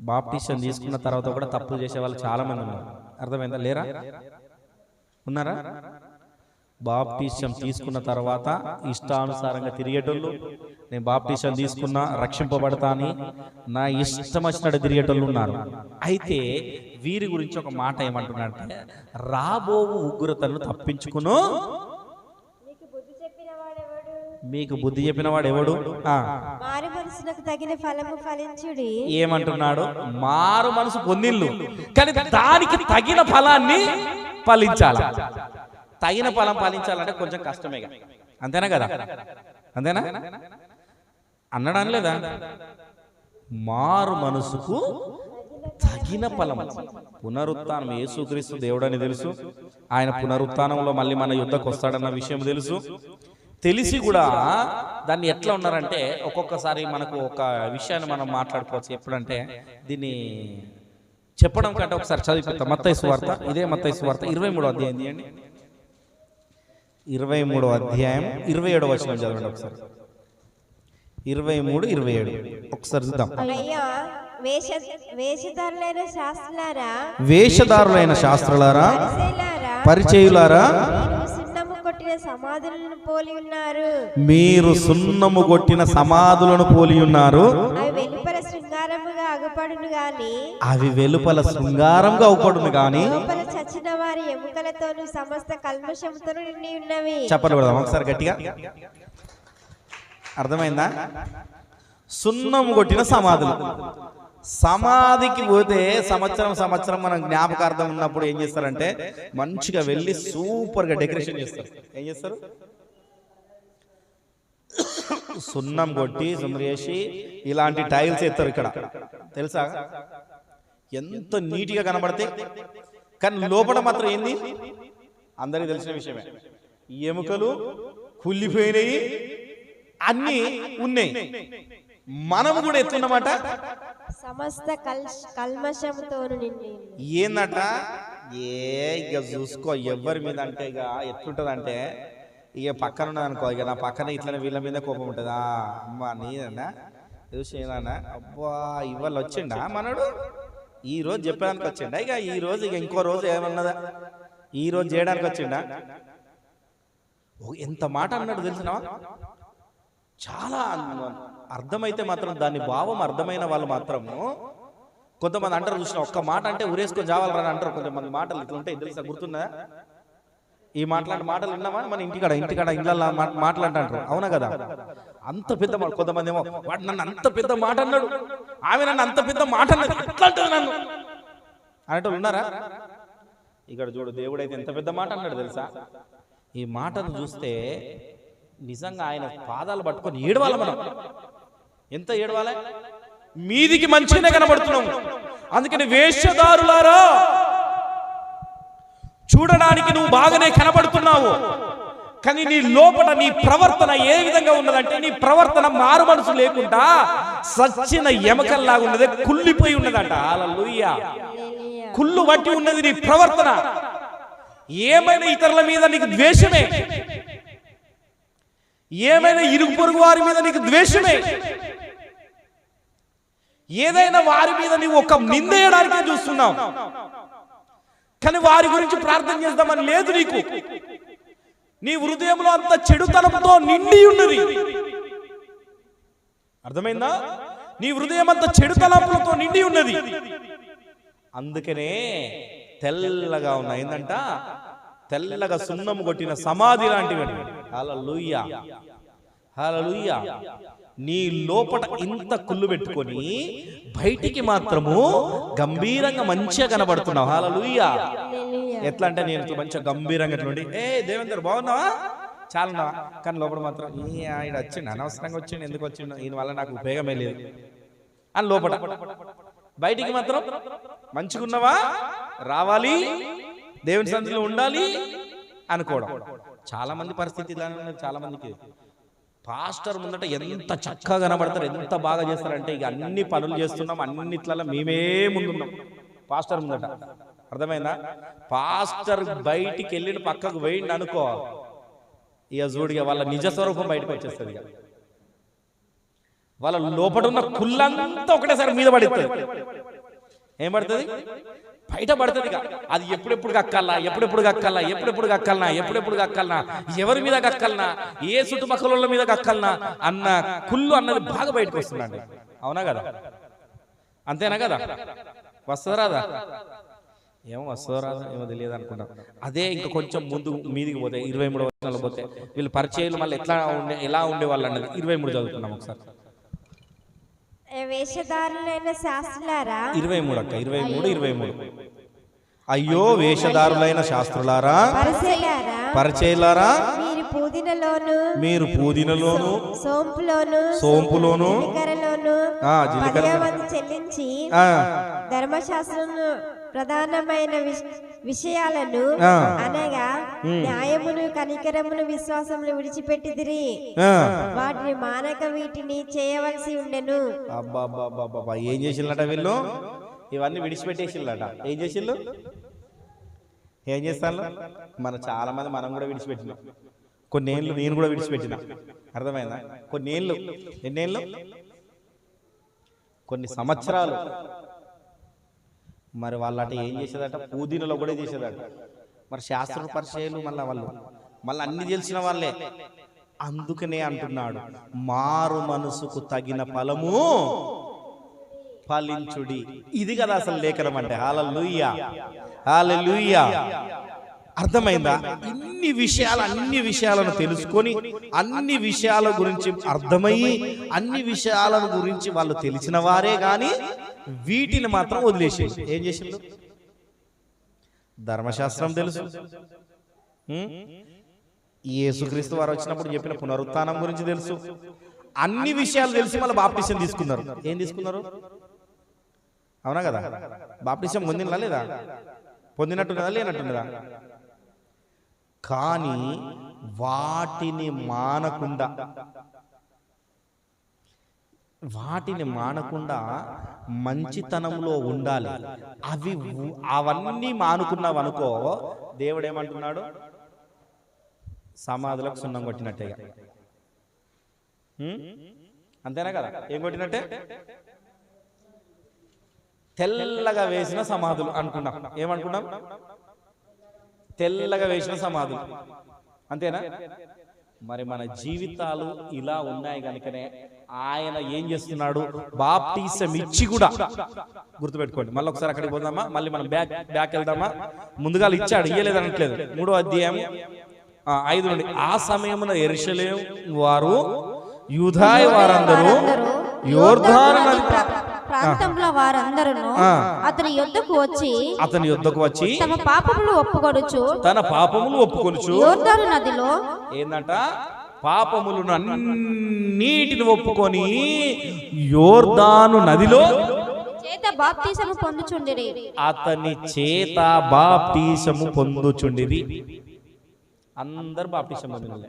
బాప్టిజం తీసుకున్న తర్వాత కూడా తప్పులు చేసే వాళ్ళు చాలా మంది ఉన్నారు. అర్థమైందా? లేరా? ఉన్నారా? బాప్టిజం తీసుకున్న తర్వాత ఇష్టానుసారంగా తిరిగేటోళ్ళు, నేను బాప్టిజం తీసుకున్నా రక్షింపబడతా అని నా ఇష్టం వచ్చినట్టు తిరిగేటోళ్ళు ఉన్నారు. అయితే వీరి గురించి ఒక మాట ఏమంటున్నాడంటే రాబో ఉగ్రతను తప్పించుకును. మీకు బుద్ధి చెప్పిన వాడు ఎవడు? మారు మనసునకు తగిన ఫలము ఫలించుడి. ఏమంటున్నాడు? మారు మనసు పొందిల్లు, కానీ దానికి తగిన ఫలాన్ని ఫలించాలి. తగిన ఫలం ఫలించాలంటే కొంచెం కష్టమేగా. అంతేనా కదా? అంతేనా అన్నాడు లేదా? మారు మనసుకు తగిన ఫలం. పునరుత్థానం. యేసుక్రీస్తు దేవుడని తెలుసు. ఆయన పునరుత్థానంలో మళ్ళీ మన యుద్ధకు వస్తాడన్న విషయం తెలుసు. తెలిసి కూడా దాన్ని ఎట్లా ఉన్నారంటే ఒక్కొక్కసారి మనకు ఒక విషయాన్ని మనం మాట్లాడుకోవచ్చు. ఎప్పుడంటే దీన్ని చెప్పడం కంటే ఒకసారి చదివిపోతాం. మత్తయి సువార్త, ఇదే మత్తయి సువార్త 23వ అధ్యాయం తీయండి. 23వ అధ్యాయం 27వ వచనం చదవండి ఒకసారి. 23:27 ఒకసారి చూద్దాం. వేషధారులైన శాస్త్రులారా, పరిచయులారా, మీరు సున్నము కొట్టిన సమాధులను పోలి ఉన్నారు. అవి వెలుపల శృంగారంగా అవుపడును గాని చచ్చిన వారి ఎముకలతోను సమస్త కల్మషముతోను నిండి ఉన్నవి. చెప్పలు పెడదాం ఒకసారి గట్టిగా. అర్థమైందా? సున్నము కొట్టిన సమాధులు. సమాధికి పోతే సంవత్సరం మనం జ్ఞాపకార్థం ఉన్నప్పుడు ఏం చేస్తారంటే మంచిగా వెళ్ళి సూపర్ గా డెకరేషన్ చేస్తారు. ఏం చేస్తారు? సున్నం కొట్టి సుందరేసి ఇలాంటి టైల్స్ ఎత్తారు. ఇక్కడ తెలుసా ఎంత నీట్గా కనబడితే, కానీ లోపల మాత్రం ఏంది అందరికి తెలిసిన విషయమే. ఎముకలు కుళ్ళిపోయినాయి, అన్ని ఉన్నాయి. మనము కూడా ఎత్తున్నమాట సమస్త కల్మషంతో నిండి. ఏందట? ఇక చూసుకో ఎవరి మీద అంటే ఇక ఎట్లుంటదంటే ఇక పక్కన ఉన్నది అనుకో, ఇక నా పక్కన ఇట్లా వీళ్ళ మీద కోపం ఉంటుందా? అమ్మా నీదన్నా చూసేదన్నా, అబ్బా ఇవాళ వచ్చిండా మనడు, ఈ రోజు చెప్పడానికి వచ్చిండా, ఇక ఈ రోజు ఇక ఇంకో రోజు ఏమన్నదా, ఈ రోజు చేయడానికి వచ్చిండా. ఎంత మాట అన్నాడు తెలిసినా? చాలా అర్థమైతే మాత్రం దాని భావం అర్థమైన వాళ్ళు మాత్రము. కొంతమంది అంటారు చూసిన ఒక్క మాట అంటే ఉరేసుకొని చావాలని అంటారు. కొంతమంది మాటలు ఇట్లా ఉంటాయి తెలుసా? గుర్తుందా? ఈ మాట్లాడే మాటలు విన్నామా? మన ఇంటికాడ ఇళ్ళ మాట్లాడంటారు. అవునా కదా? అంత పెద్ద మాట. కొంతమంది ఏమో వాడు నన్ను అంత పెద్ద మాట అన్నాడు, ఆమె నన్ను అంత పెద్ద మాట అన్నది, ఎట్లా అంటారు నన్ను అనేటోళ్ళు ఉన్నారా? ఇక్కడ చూడు, దేవుడైతే ఎంత పెద్ద మాట అన్నాడు తెలుసా? ఈ మాటను చూస్తే నిజంగా ఆయన పాదాలు పట్టుకొని ఏడవాలి మనం. ఎంత ఏడవాలి? మీదికి మంచిగానే కనబడుతున్నాము. అందుకని వేషధారులారా, చూడడానికి నువ్వు బాగానే కనబడుతున్నావు, కానీ నీ లోపల నీ ప్రవర్తన ఏ విధంగా ఉన్నదంటే నీ ప్రవర్తన మారు మనసు లేకుండా సచ్చిన ఎమకల్లాగా ఉన్నది, కుళ్ళిపోయి ఉన్నదట. హల్లెలూయా. కుళ్ళు బట్టి ఉన్నది నీ ప్రవర్తన. ఏమైనా ఇతరుల మీద నీకు ద్వేషమే, ఏమైనా ఇరుగు పొరుగు వారి మీద నీకు ద్వేషమే, ఏదైనా వారి మీద నీవు ఒక నిందేయడానికే చూస్తున్నావు, కానీ వారి గురించి ప్రార్థన చేద్దామని లేదు నీకు. నీ హృదయంలో అంత చెడుతనంతో నిండి ఉన్నది. అర్థమైందా? నీ హృదయం అంత చెడుతనంపులతో నిండి ఉన్నది. అందుకనే తెల్లగా ఉన్నాయి, ఏంటంట తెల్లగా సున్నం కొట్టిన సమాధి లాంటివి. హల్లెలూయా, హల్లెలూయా. నీ లోపట ఇంత కుళ్ళు పెట్టుకొని బయటికి మాత్రము గంభీరంగా మంచిగా కనబడుతున్నావు. హల్లెలూయా. ఎట్లా అంటే నేను ఇట్లా మంచిగా గంభీరంగా ఎట్లా ఉండి, దేవేందర్ బాగున్నావా, చాలున్నావా, కానీ లోపల మాత్రం ఆయన వచ్చిండు, అనవసరంగా వచ్చిండు, ఎందుకు వచ్చిండు, ఈయన వల్ల నాకు ఉపయోగమే లేదు అని లోపల. బయటికి మాత్రం మంచిగున్నావా, రావాలి, దేవుని సన్నిధిలో ఉండాలి అనుకోవడం. చాలా మంది పరిస్థితి ఇలానే ఉన్నది. చాలా మందికి పాస్టర్ ముందట ఎంత చక్కగా కనబడతారు, ఎంత బాగా చేస్తారంటే ఇక అన్ని పనులు చేస్తున్నాం, అన్నిట్లలో మేమే ముందున్నాం పాస్టర్ ముందట. అర్థమైందా? పాస్టర్ బయటికి వెళ్ళిన పక్కకు పోయిండు అనుకో, ఇక చూడిగా వాళ్ళ నిజ స్వరూపం బయటకు వచ్చేస్తుంది. ఇక వాళ్ళ లోపల ఉన్న కుళ్ళంతా ఒకటేసారి మీద పడుతుంది. ఏం పడుతుంది? బయట పడుతుంది. అది ఎప్పుడెప్పుడు కక్కాలనా, ఎప్పుడెప్పుడు కక్కాలనా, ఎప్పుడెప్పుడు కక్కాలనా, ఎప్పుడెప్పుడు కక్కాలనా, ఎవరి మీద కక్కాలనా, ఏ చుట్టుపక్కల మీద కక్కాలనా అన్న కుళ్ళు అన్నది బాగా బయటకు వస్తుందండి. అవునా కదా? అంతేనా కదా? వస్తుందా రాదా? ఏమో వస్తుందో రాదా ఏమో తెలియదు అనుకుంటాం. అదే ఇంకా కొంచెం ముందు మీదికి పోతే 23వ వచనంలో పోతే వీళ్ళు పరిచయాలు మళ్ళీ ఎలా ఉండేవాళ్ళు అన్నది 23 చదువుతున్నాం ఒకసారి. వేషధారులైన శాస్త్రులారా, 23 అక్క, 23. అయ్యో వేషధారులైన శాస్త్రులారా, పరిచయులారా, మీరు పూదినలోను సోంపులోను జీలకర్ర చెల్లించి ధర్మశాస్త్రము ప్రధానమైన విషయాలను అనగా న్యాయమును, కనికరమును, విశ్వాసమును విడిచిపెట్టిదిరి. వాటిని మానక వీటిని చేయవలసి ఉండెను. అబ్బా ఏం చేసిల్లట వీళ్ళు? ఇవన్నీ విడిచిపెట్టేసిల్లట. ఏం చేసిల్లు? ఏం చేస్తాను? చాలా మంది మనం కూడా విడిచిపెట్టినాం. కొన్నేళ్ళు నేను కూడా విడిచిపెట్టినా. అర్థమైందా? కొన్నేళ్ళు, ఎన్నేళ్ళు, కొన్ని సంవత్సరాలు. మరి వాళ్ళట ఏం చేసేదట? పూదీనలో కూడా చేసేదట. మరి శాస్త్ర పరిచయాలు మళ్ళీ అన్ని తెలిసిన వాళ్ళే. అందుకనే అంటున్నాడు, మారు మనసుకు తగిన ఫలము ఫలించుడి. ఇది కదా అసలు లేఖనం అంటే. హల్లెలూయా, హల్లెలూయా. అర్థమైందా? అన్ని విషయాలను తెలుసుకొని అన్ని విషయాల గురించి అర్థమయ్యి అన్ని విషయాలను గురించి వాళ్ళు తెలిసిన వారే గాని వీటిని మాత్రం వదిలేసేసి ఏం చేసిండు? ధర్మశాస్త్రం తెలుసు, యేసుక్రీస్తు వారు వచ్చినప్పుడు చెప్పిన పునరుత్థానం గురించి తెలుసు, అన్ని విషయాలు తెలిసి మళ్ళీ బాప్టిజం తీసుకున్నారు. ఏం తీసుకున్నారు? అవునా కదా? బాప్టిజం పొందినలా లేదా? పొందినట్టున్నదా లేనట్టున్నదా? కానీ వాటిని మానకుండా మంచితనంలో ఉండాలి. అవన్నీ మానుకున్నావు అనుకో, దేవుడు ఏమంటున్నాడు? సమాధులకు సున్నం కొట్టినట్టేగా. అంతేనా కదా? ఏం కొట్టినట్టే? తెల్లగా వేసిన సమాధులు అనుకున్నాం. ఏమనుకున్నాం? తెల్లగా వేసిన సమాధులు. అంతేనా? మరి మన జీవితాలు ఇలా ఉన్నాయి కనుకనే ఆయన ఏం చేస్తున్నాడు? బాప్టిజం ఇచ్చి కూడా, గుర్తుపెట్టుకోండి. మళ్ళీ ఒకసారి అక్కడికి పోదామా? మళ్ళీ మనం బ్యాక్ వెళ్దామా? ముందుగా ఇచ్చాడు, ఇయ్యలేదు అనట్లేదు. 3వ అధ్యాయం 5 నుండి. ఆ సమయమున యెరూషలేము వారు యూదాయ వారందరూ యోర్దాను నది ప్రాంతంలో వారందరూ అతని యొద్దకు వచ్చి తన పాపములు ఒప్పుకొనుచు యోర్దాను నదిలో ఏందంట? పాపములను అన్నిటిని ఒప్పుకొని యోర్దాను నదిలో చేత బాప్తిసము పొందుచుండిరి. అతని చేత బాప్తిసము పొందుచుండిరి. అందరు బాప్తిసం పొందినలే.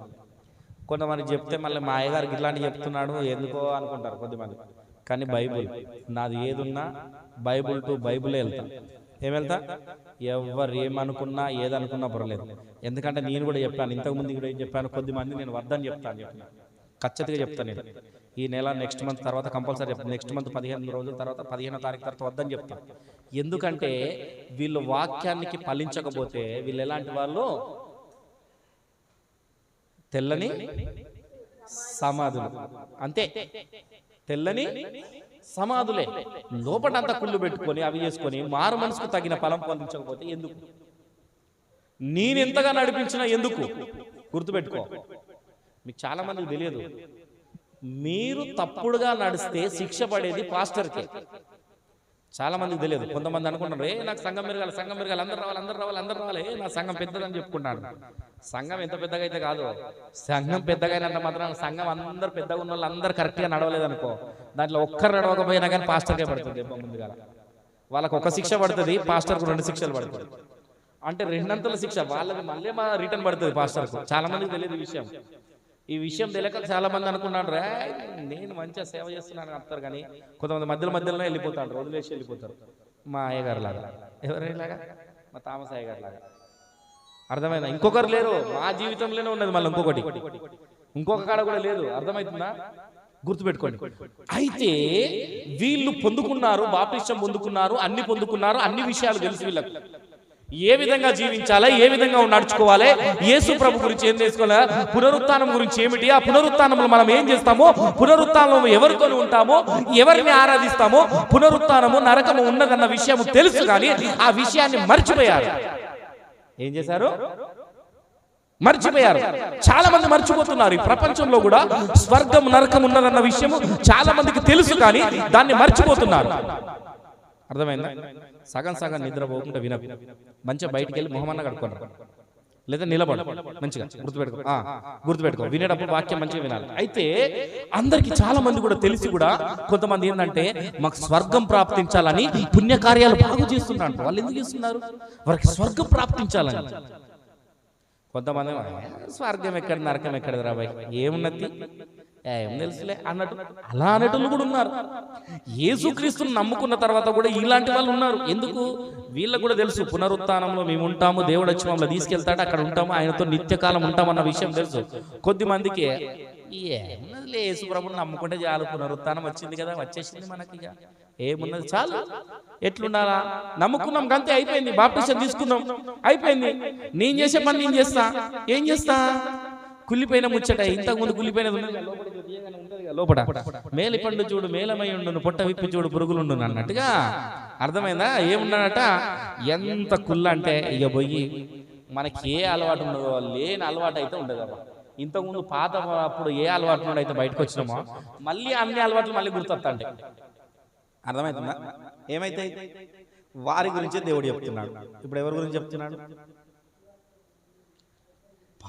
కొంతమంది చెప్తే మళ్ళీ మా అయ్యగారికి ఇట్లాంటి చెప్తున్నాడు ఎందుకో అనుకుంటారు కొద్దిమంది. కానీ బైబుల్ నాది ఏదున్నా బైబుల్ టు బైబులే వెళ్తా. ఏం వెళ్తా? ఎవరు ఏమనుకున్నా ఏదనుకున్నా పర్వాలేదు. ఎందుకంటే నేను కూడా చెప్పాను, ఇంతకుముందు కూడా ఏం చెప్పాను, కొద్దిమంది నేను వద్దని చెప్తాను ఖచ్చితంగా చెప్తాను. నేను ఈ నెల నెక్స్ట్ మంత్ తర్వాత కంపల్సరీ చెప్తాను. నెక్స్ట్ మంత్ 15 రోజుల తర్వాత 15వ తారీఖు తర్వాత వద్దని చెప్తాను. ఎందుకంటే వీళ్ళు వాక్యానికి ఫలించకపోతే వీళ్ళు ఎలాంటి వాళ్ళు? తెల్లని సమాధులు, అంతే. తెల్లని సమాధులే. లోపటంతా కుళ్ళు పెట్టుకొని అవి చేసుకొని మారు మనసుకు తగిన ఫలం పొందించకపోతే ఎందుకు? నేనెంతగా నడిపించినా ఎందుకు? గుర్తుపెట్టుకో. మీకు చాలా మందికి తెలియదు, మీరు తప్పుడుగా నడిస్తే శిక్ష పడేది పాస్టర్కి. చాలా మందికి తెలియదు. కొంతమంది అనుకుంటారు, నాకు సంఘం మెరగాలి, సంఘం మెరగాలి, అందరు రావాలి, నా సంఘం పెద్దదని చెప్పుకుంటాను. సంఘం ఎంత పెద్దగా అయితే కాదు, సంఘం పెద్దగా అయినంత మాత్రం సంఘం అందరు పెద్దగా ఉన్న వాళ్ళు అందరు కరెక్ట్గా నడవలేదు అనుకో, దాంట్లో ఒక్కరు నడవకపోయినా కానీ పాస్టర్కే పడుతుంది దెబ్బ. ముందుగా వాళ్ళకు ఒక శిక్ష పడుతుంది, పాస్టర్కు 2 శిక్షలు పడుతుంది. అంటే 2 అంతల శిక్ష వాళ్ళకి మళ్ళీ రిటర్న్ పడుతుంది పాస్టర్కు. చాలా మందికి తెలియదు ఈ విషయం తెలియక చాలా మంది అనుకున్నాడు, నేను మంచిగా సేవ చేస్తున్నాను అంటారు. కానీ కొంతమంది మధ్యలోనే వెళ్ళిపోతాడు, వదిలేసి వెళ్ళిపోతారు. మా అయ్యగారు లాగా. ఎవరైలాగా? మా తామస్ అయ్యగారు లాగా. అర్థమైందా? ఇంకొకరు లేరు, మా జీవితంలోనే ఉన్నది. మళ్ళీ ఇంకొక కాడ కూడా లేదు. అర్థమవుతుందా? గుర్తుపెట్టుకోండి. అయితే వీళ్ళు పొందుకున్నారు, బాప్తిసం పొందుకున్నారు, అన్ని పొందుకున్నారు, అన్ని విషయాలు తెలుసు వీళ్ళకు. ఏ విధంగా జీవించాలా, ఏ విధంగా నడుచుకోవాలి, యేసు ప్రభు గురించి ఏం తెలుసుకోవాలా, పునరుత్థానం గురించి ఏమిటి, ఆ పునరుత్థానంలో మనం ఏం చేస్తామో, పునరుత్థానంలో ఎవరితో ఉంటామో, ఎవరిని ఆరాధిస్తామో, పునరుత్థానము నరకము ఉన్నదన్న విషయం తెలుసు. కానీ ఆ విషయాన్ని మర్చిపోయారు. ఏం చేశారు? మర్చిపోయారు. చాలా మంది మర్చిపోతున్నారు. ఈ ప్రపంచంలో కూడా స్వర్గం నరకం ఉన్నదన్న విషయము చాలా మందికి తెలుసు, కానీ దాన్ని మర్చిపోతున్నారు. అర్థమైందా? సగం నిద్రపోకుండా వినకు. మంచిగా బయటికి వెళ్ళి మొహమన్న కడుక్కోండి, లేదా నిలబడు. మంచిగా గుర్తుపెట్టుకో. వినేటప్పుడు వాక్యం మంచిగా వినాలి. అయితే అందరికి చాలా మంది కూడా తెలిసి కూడా కొంతమంది ఏంటంటే మాకు స్వర్గం ప్రాప్తించాలని పుణ్యకార్యాలు బాగా చేస్తున్నారు. వాళ్ళు ఎందుకు చేస్తున్నారు? వారికి స్వర్గం ప్రాప్తించాలని. కొంతమంది స్వర్గం ఎక్కడ నరకం ఎక్కడ రాబాయ్, ఏమున్నది ఏం తెలుసులే అన్నట్టు అలా అనేటోళ్ళు కూడా ఉన్నారు. యేసుక్రీస్తుని నమ్ముకున్న తర్వాత కూడా ఇలాంటి వాళ్ళు ఉన్నారు. ఎందుకు? వీళ్ళకు కూడా తెలుసు పునరుత్థానంలో మేము ఉంటాము, దేవుడు వచ్చి మమ్మల్ని తీసుకెళ్తాడు, అక్కడ ఉంటాము, ఆయనతో నిత్యకాలం ఉంటామన్న విషయం తెలుసు. కొద్ది మందికి ఏమున్నదిలే, యేసు ప్రభుని నమ్ముకుంటే చాలు, పునరుత్థానం వచ్చింది కదా, వచ్చేసింది మనకి, ఏమున్నది చాలు, ఎట్లుండాలా నమ్ముకున్నాం అంతే, అయిపోయింది. బాప్టిజం తీసుకున్నాం, అయిపోయింది. నేను చేసే పని నేను చేస్తా. ఏం చేస్తా? కుళ్ళిపోయిన ముచ్చట. ఇంతకుముందు కుళ్ళిపోయినది లోపల మేలి పండు చూడు మేలమై ఉండును, పొట్ట విప్పి చూడు పురుగులుండు అన్నట్టుగా. అర్థమైందా? ఏమున్నాడట, ఎంత కుళ్ళ అంటే ఇక పోయి మనకి ఏ అలవాటు ఉండదో లేని అలవాటు అయితే ఉండదు. ఇంతకుముందు పాత అప్పుడు ఏ అలవాటు నుండి అయితే బయటకు వచ్చినామో మళ్ళీ అన్ని అలవాట్లు మళ్ళీ గుర్తొస్తాంటే. అర్థమవుతుందా? ఏమైతే వారి గురించే దేవుడు చెప్తున్నాడు. ఇప్పుడు ఎవరి గురించి చెప్తున్నాడు?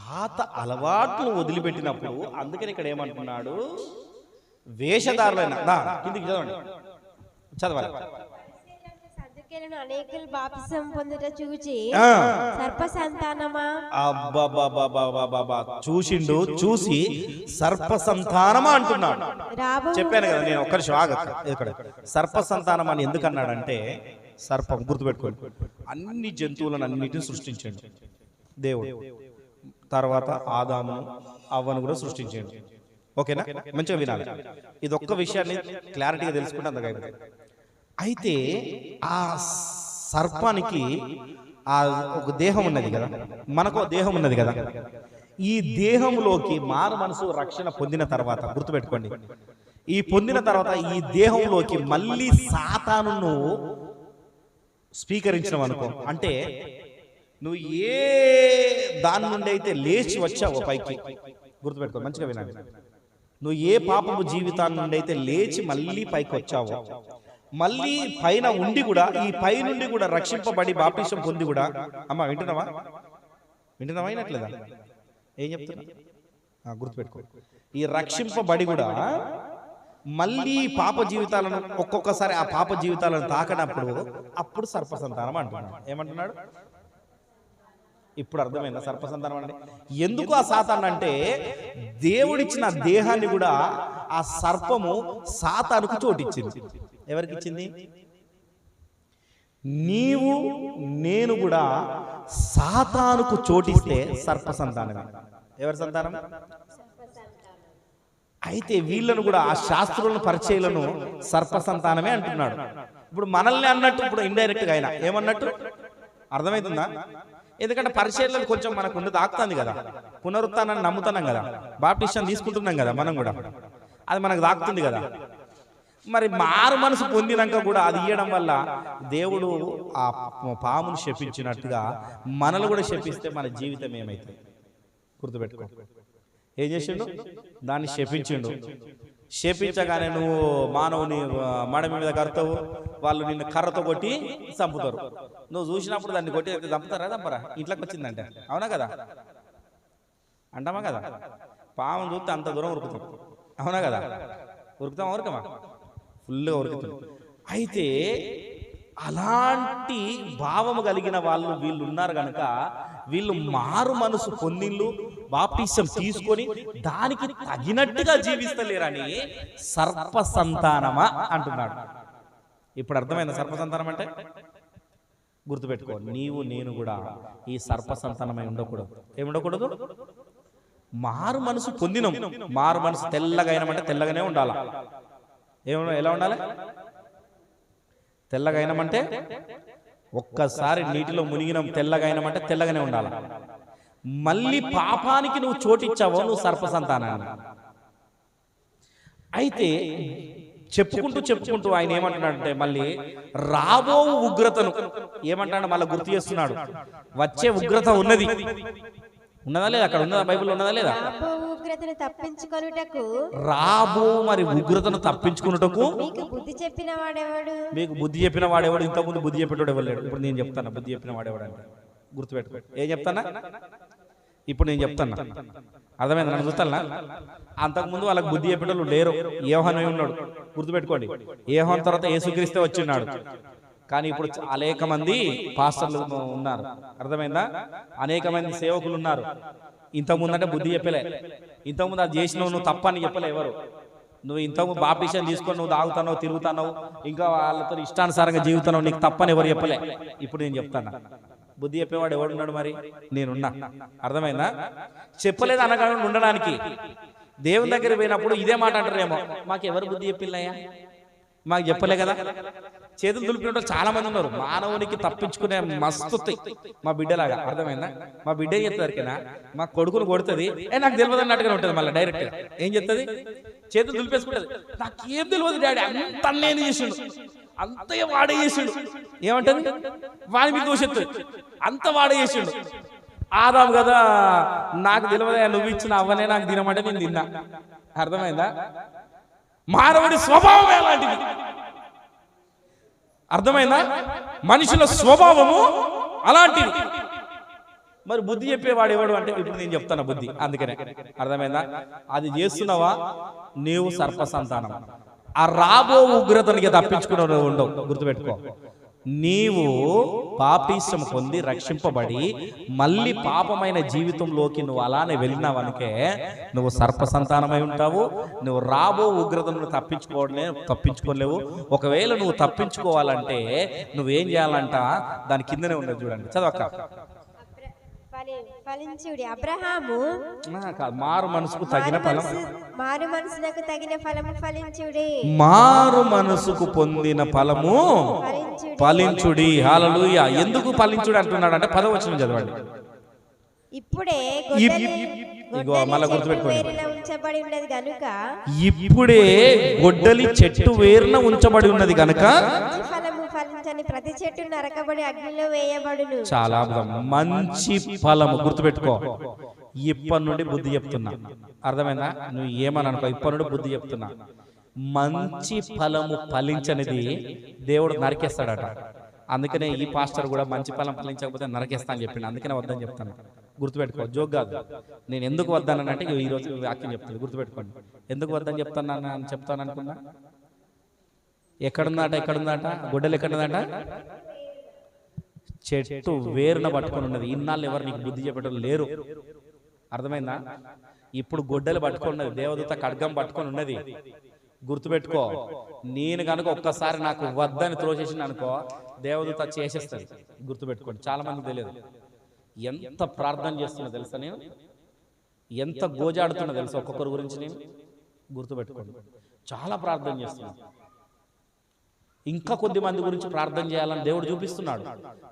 పాత అలవాట్లు వదిలిపెట్టినప్పుడు. అందుకని ఇక్కడ ఏమంటున్నాడు? వేషధారులైన కిందికి చదవాలి. సద్దుకైలను అనేకులు బాప్తిసం పొందుట చూచి సర్ప సంతానమా, చూసిండు, చూసి సర్ప సంతానమా అంటున్నాడు. చెప్పాను కదా నేను, ఒక్కరి ఇక్కడ సర్ప సంతానం అని ఎందుకన్నాడంటే, సర్పం గుర్తుపెట్టుకోండి, అన్ని జంతువులను అన్నిటిని సృష్టించండి దేవుడు. తర్వాత ఆదామును అవ్వను కూడా సృష్టించండి. ఓకేనా? మంచిగా వినాలి. ఇది ఒక్క విషయాన్ని క్లారిటీగా తెలుసుకుంటే అంతగా. అయితే ఆ సర్పానికి ఆ ఒక దేహం ఉన్నది కదా, మనకు దేహం ఉన్నది కదా. ఈ దేహంలోకి మారు మనసు రక్షణ పొందిన తర్వాత, గుర్తుపెట్టుకోండి, ఈ పొందిన తర్వాత ఈ దేహంలోకి మళ్ళీ సాతానును స్వీకరించడం అనుకో. అంటే నువ్వు ఏ దాని నుండి అయితే లేచి వచ్చావో పైకి, గుర్తుపెట్టుకో, మంచిగా వినాలి. నువ్వు ఏ పాపపు జీవితాన్ని నుండి అయితే లేచి మళ్ళీ పైకి వచ్చావో, మళ్ళీ పైన ఉండి కూడా, ఈ పై నుండి కూడా రక్షింపబడి బాప్తిసం పొంది కూడా, అమ్మ వింటున్నావా అయినట్లేదా? ఏం చెప్తున్నా? గుర్తుపెట్టుకో, ఈ రక్షింపబడి కూడా మళ్ళీ పాప జీవితాలను ఒక్కొక్కసారి ఆ పాప జీవితాలను తాకనప్పుడు అప్పుడు సర్పసంతానం అంటున్నాడు. ఏమంటున్నాడు? ఇప్పుడు అర్థమైందా సర్పసంతానం అంటే? ఎందుకు ఆ సాతాను అంటే దేవుడిచ్చిన దేహాన్ని కూడా ఆ సర్పము సాతానుకు చోటిచ్చింది. ఎవరికి ఇచ్చింది? నీవు నేను కూడా సాతానుకు చోటిస్తే సర్పసంతానమే. ఎవరి సంతానం? అయితే వీళ్ళను కూడా ఆ శాస్త్రులను పరిచయలను సర్పసంతానమే అంటున్నాడు. ఇప్పుడు మనల్ని అన్నట్టు ఇప్పుడు ఇండైరెక్ట్గా అయినా ఏమన్నట్టు అర్థమవుతుందా? ఎందుకంటే పరిచయలను కొంచెం మనకు ఉంది తాకుతుంది కదా, పునరుత్థానాన్ని నమ్ముతున్నాం కదా, బాప్టిషన్ తీసుకుంటున్నాం కదా, మనం కూడా అది మనకు తాకుతుంది కదా. మరి మారు మనసు పొందినాక కూడా అది ఇయ్యడం వల్ల దేవుడు ఆ పామును శపించినట్టుగా మనల్ని కూడా శపిస్తే మన జీవితం ఏమైతుంది? గుర్తుపెట్టుకో. ఏం చేసిండు? దాన్ని శపించిండు. శపించగానే నువ్వు మానవుని మడమ మీద కడతావు, వాళ్ళు నిన్ను కర్రతో కొట్టి చంపుతారు. నువ్వు చూసినప్పుడు దాన్ని కొట్టి చంపుతారా చంపరా? ఇంట్లోకి వచ్చిందంటే అవునా కదా? అంటామా కదా? పామును చూస్తే అంత దూరం ఉరుకుతాం, అవునా కదా? ఉరుకుతామా ఉరకమా? ఫుల్గా ఉరుకుతాం. అయితే అలాంటి భావము కలిగిన వాళ్ళు వీళ్ళు ఉన్నారు కనుక వీళ్ళు మారు మనసు పొందిళ్ళు, బాప్టిసం తీసుకొని దానికి తగినట్టుగా జీవిస్తలేరని సర్పసంతానమా అంటున్నాడు. ఇప్పుడు అర్థమైందా సర్పసంతానం అంటే? గుర్తుపెట్టుకో, నీవు నేను కూడా ఈ సర్పసంతానమై ఉండకూడదు. ఏముండకూడదు? మారు మనసు పొందినం. మారు మనసు తెల్లగా అయినామంటే తెల్లగానే ఉండాలి. ఎలా ఉండాలి? తెల్లగా అయినామంటే ఒక్కసారి నీటిలో మునిగినం, తెల్లగా అయినామంటే తెల్లగానే ఉండాలి. మళ్ళీ పాపానికి నువ్వు చోటిచ్చావో నువ్వు సర్పసంతానాన్ని. అయితే చెప్పుకుంటూ ఆయన ఏమంటున్నాడంటే మళ్ళీ రాబో ఉగ్రతను ఏమంటాడు మళ్ళీ గుర్తు చేస్తున్నాడు. వచ్చే ఉగ్రత ఉన్నది, ఉన్నదా లేదా? అక్కడ ఉన్నదా? బైబిల్ ఉన్నదా లేదా? రాబో మరి ఉగ్రతను తప్పించుకున్నటకు మీకు బుద్ధి చెప్పిన వాడెవడు? ఇంతకుముందు బుద్ధి చెప్పేటోడు ఎవరు లేడు. ఇప్పుడు నేను చెప్తాను బుద్ధి చెప్పిన వాడెవడు అంటే. గుర్తుపెట్టుకో. ఏం చెప్తానా? ఇప్పుడు నేను చెప్తాను. అర్థమైంది? నన్ను చూస్తానా? అంతకుముందు వాళ్ళకి బుద్ధి చెప్పేటోళ్ళు లేరు. యోహానే ఉన్నాడు. గుర్తుపెట్టుకోండి. యోహాను తర్వాత యేసుక్రీస్తే వచ్చిన్నాడు. కానీ ఇప్పుడు అనేక మంది పాస్టర్లు ఉన్నారు. అర్థమైందా? అనేక మంది సేవకులు ఉన్నారు. ఇంతకుముందు అంటే బుద్ధి చెప్పలే. ఇంతకుముందు అది చేసినావు నువ్వు తప్పని చెప్పలే ఎవరు. నువ్వు ఇంతకుముందు బాప్టిషన్ తీసుకొని నువ్వు తాగుతావు, తిరుగుతున్నావు, ఇంకా వాళ్ళతో ఇష్టానుసారంగా జీవితున్నావు, నీకు తప్పని ఎవరు చెప్పలే. ఇప్పుడు నేను చెప్తాను. బుద్ధి చెప్పేవాడు ఎవడున్నాడు? మరి నేనున్నా. అర్థమైందా? చెప్పలేదు అనగానే ఉండడానికి. దేవుని దగ్గర పోయినప్పుడు ఇదే మాట అంటారేమో, మాకు ఎవరు బుద్ధి చెప్పిల్లయ్యా, మాకు చెప్పలే కదా. చేతులు దులిపిన చాలా మంది ఉన్నారు. మానవునికి తప్పించుకునే మస్తు మా బిడ్డలాగా. అర్థమైందా? మా బిడ్డ ఏం చెప్తారికైనా మా కొడుకును కొడుతుంది, నాకు తెలియదు అన్నట్టుగా ఉంటుంది. మళ్ళీ డైరెక్ట్ ఏం చెప్తుంది? చేతులు దులిపేసుకుంటుంది. నాకేం తెలియదు డాడీ, అంత నేను చేసిండు, అంత వాడే చేసిండు. ఏమంటది? వాడి మీద దోషెత్తుంది, అంత వాడే చేసిండు. ఆదాం కదా, నాకు తెలియదా, నువ్వు ఇచ్చిన అవ్వనే నాకు తినమంటే నేను తిన్నా. అర్థమైందా? మానవుడి స్వభావం ఎలాంటిది? అర్థమైందా? మనుషుల స్వభావము అలాంటిది. మరి బుద్ధి చెప్పేవాడు ఎవడు అంటే ఇప్పుడు నేను చెప్తాను బుద్ధి. అందుకనే అర్థమైందా? అది చేస్తున్నావా నీవు సర్పసంతానం. ఆ రాబో ఉగ్రతనికి తప్పించుకున్న ఉండవు. గుర్తుపెట్టుకో. నీవు పాపీసం పొంది రక్షింపబడి మళ్ళీ పాపమైన జీవితంలోకి నువ్వు అలానే వెళ్ళినావనుకే నువ్వు సర్పసంతానమై ఉంటావు. నువ్వు రాబో ఉగ్రతను తప్పించుకోలేవు. ఒకవేళ నువ్వు తప్పించుకోవాలంటే నువ్వేం చేయాలంట? దాని కిందనే ఉన్నది చూడండి, చదవక్క. ఫలించుడి. అబ్రహాము మారు మనసుకు తగిన ఫలం, మారు మనసుకు తగిన ఫలము ఫలించుడి. మారు మనసుకు పొందిన ఫలము ఫలించుడి. హల్లెలూయా. ఎందుకు ఫలించుడి అంటున్నాడు అంటే 10వ వచనం చదవండి. ఇప్పుడే మళ్ళీ గుర్తుపెట్టుకోండి. ఉంచబడి ఉన్నది గనుక, ఇప్పుడే గొడ్డలి చెట్టు వేరున ఉంచబడి ఉన్నది గనుక ప్రతి చెట్టు నరకబడి అగ్నిలో వేయబడును. చాలా మంచి ఫలము. గుర్తుపెట్టుకో. ఇప్పటి నుండి బుద్ధి చెప్తున్నా. అర్థమైందా? నువ్వు ఏమని అనుకో, ఇప్పటి నుండి బుద్ధి చెప్తున్నా. మంచి ఫలము ఫలించనిది దేవుడు నరికేస్తాడట. అందుకనే ఈ పాస్టర్ కూడా మంచి ఫలం ఫలించకపోతే నరకేస్తా అని చెప్పిండు. అందుకనే వద్దని చెప్తాను. గుర్తుపెట్టుకో, జోక్ కాదు. నేను ఎందుకు వద్దానంటే ఈరోజు వాక్యం చెప్తాను, గుర్తుపెట్టుకోండి. ఎందుకు వద్దని చెప్తాను అనుకున్నా. ఎక్కడుందాట గొడ్డలు ఎక్కడుందాట? చెట్టు వేరున పట్టుకొని ఉన్నది. ఇన్నాళ్ళు ఎవరు నీకు బుద్ధి చెప్పడం లేరు, అర్థమైందా? ఇప్పుడు గొడ్డలు పట్టుకున్నది, దేవదూత ఖడ్గం పట్టుకొని ఉన్నది. గుర్తుపెట్టుకో, నేను కనుక ఒక్కసారి నాకు వద్దని త్రోసేసిన అనుకో, దేవదూత చేసేస్తుంది. గుర్తుపెట్టుకోండి. చాలా మంది తెలియదు. ఎంత ప్రార్థన చేస్తున్నా తెలుసా నేను, ఎంత గోజాడుతున్నా తెలుసా ఒక్కొక్కరి గురించి నేను. గుర్తుపెట్టుకోండి, చాలా ప్రార్థన చేస్తున్నా. ఇంకా కొద్ది మంది గురించి ప్రార్థన చేయాలని దేవుడు చూపిస్తున్నాడు,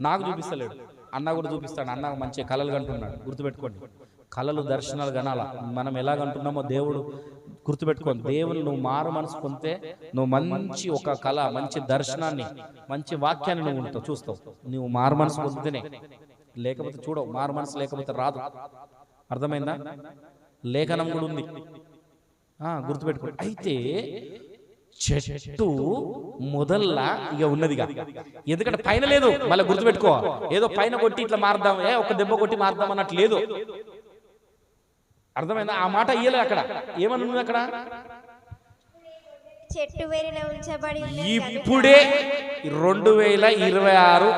నాకు చూపిస్తలేడు. అన్న కూడా చూపిస్తాడు. అన్న మంచి కళలు కంటున్నాడు. గుర్తుపెట్టుకోండి, కళలు దర్శనాలు కనాల. మనం ఎలాగంటున్నామో దేవుడు, గుర్తుపెట్టుకోండి. దేవుని నువ్వు మారు మనసు పొందితే నువ్వు మంచి ఒక కళ, మంచి దర్శనాన్ని, మంచి వాక్యాన్ని నువ్వు ఉంటావు, చూస్తావు. నువ్వు మారు మనసు పొందితేనే, లేకపోతే చూడవు. మారు మనసు లేకపోతే రాదు, అర్థమైందా? లేఖనం కూడా ఉంది, గుర్తుపెట్టుకోండి. అయితే చెట్టు మొదల్లా ఇక ఉన్నదిగా, ఎందుకంటే పైన లేదు. మళ్ళీ గుర్తుపెట్టుకో, ఏదో పైన కొట్టి ఇట్లా మారుదాం, ఒక దెబ్బ కొట్టి మారుదాం అన్నట్టు లేదు, అర్థమైందా? ఆ మాట ఇయ్యలే. అక్కడ ఏమని ఉంది? అక్కడ చెట్టు వేరున ఉంచబడి ఇప్పుడే 2026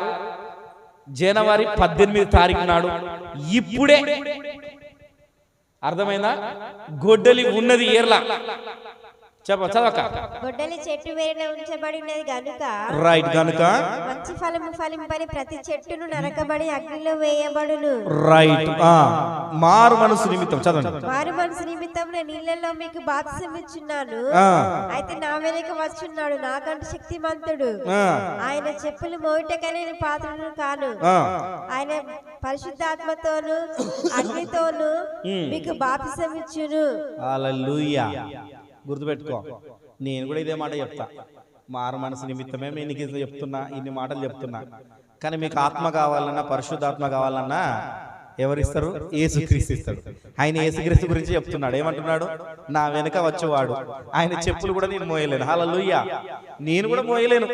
జనవరి 18 తారీఖు నాడు ఇప్పుడే, అర్థమైందా? గొడ్డలి ఉన్నది ఏర్లా. చదవక. గొడ్డలి చెట్టు వేరున ఉంచబడి ఉన్నది గనుక, రైట్, గనుక మంచి ఫలము ఫలింపని ప్రతి చెట్టును నరకబడి అగ్నిలో వేయబడును. రైట్. మారు మనసు నిమిత్తం చదవండి. మారు మనసు నిమిత్తం నేను నీళ్ళలో మీకు బాప్తిసం ఇచ్చున్నాను. అయితే నా వెనుక వచ్చున్నాడు, నాకంటే శక్తిమంతుడు. ఆయన చెప్పులు మోయుటకై నేను పాత్రను కాను. ఆయన పరిశుద్ధాత్మతోను అగ్నితోను మీకు బాప్తిసం ఇచ్చును. హల్లెలూయా. గుర్తుపెట్టుకో, నేను కూడా ఇదే మాట చెప్తా. మారు మనసు నిమిత్తమే నేను చెప్తున్నా, ఇన్ని మాటలు చెప్తున్నా. కానీ మీకు ఆత్మ కావాలన్నా, పరిశుద్ధాత్మ కావాలన్నా ఎవరిస్తారు? యేసుక్రీస్తు ఇస్తాడు. ఆయన యేసుక్రీస్తు గురించి చెప్తున్నాడు. ఏమంటున్నాడు? నా వెనుక వచ్చేవాడు, ఆయన చెప్పులు కూడా నేను మోయలేను. హల్లెలూయా. నేను కూడా మోయలేను,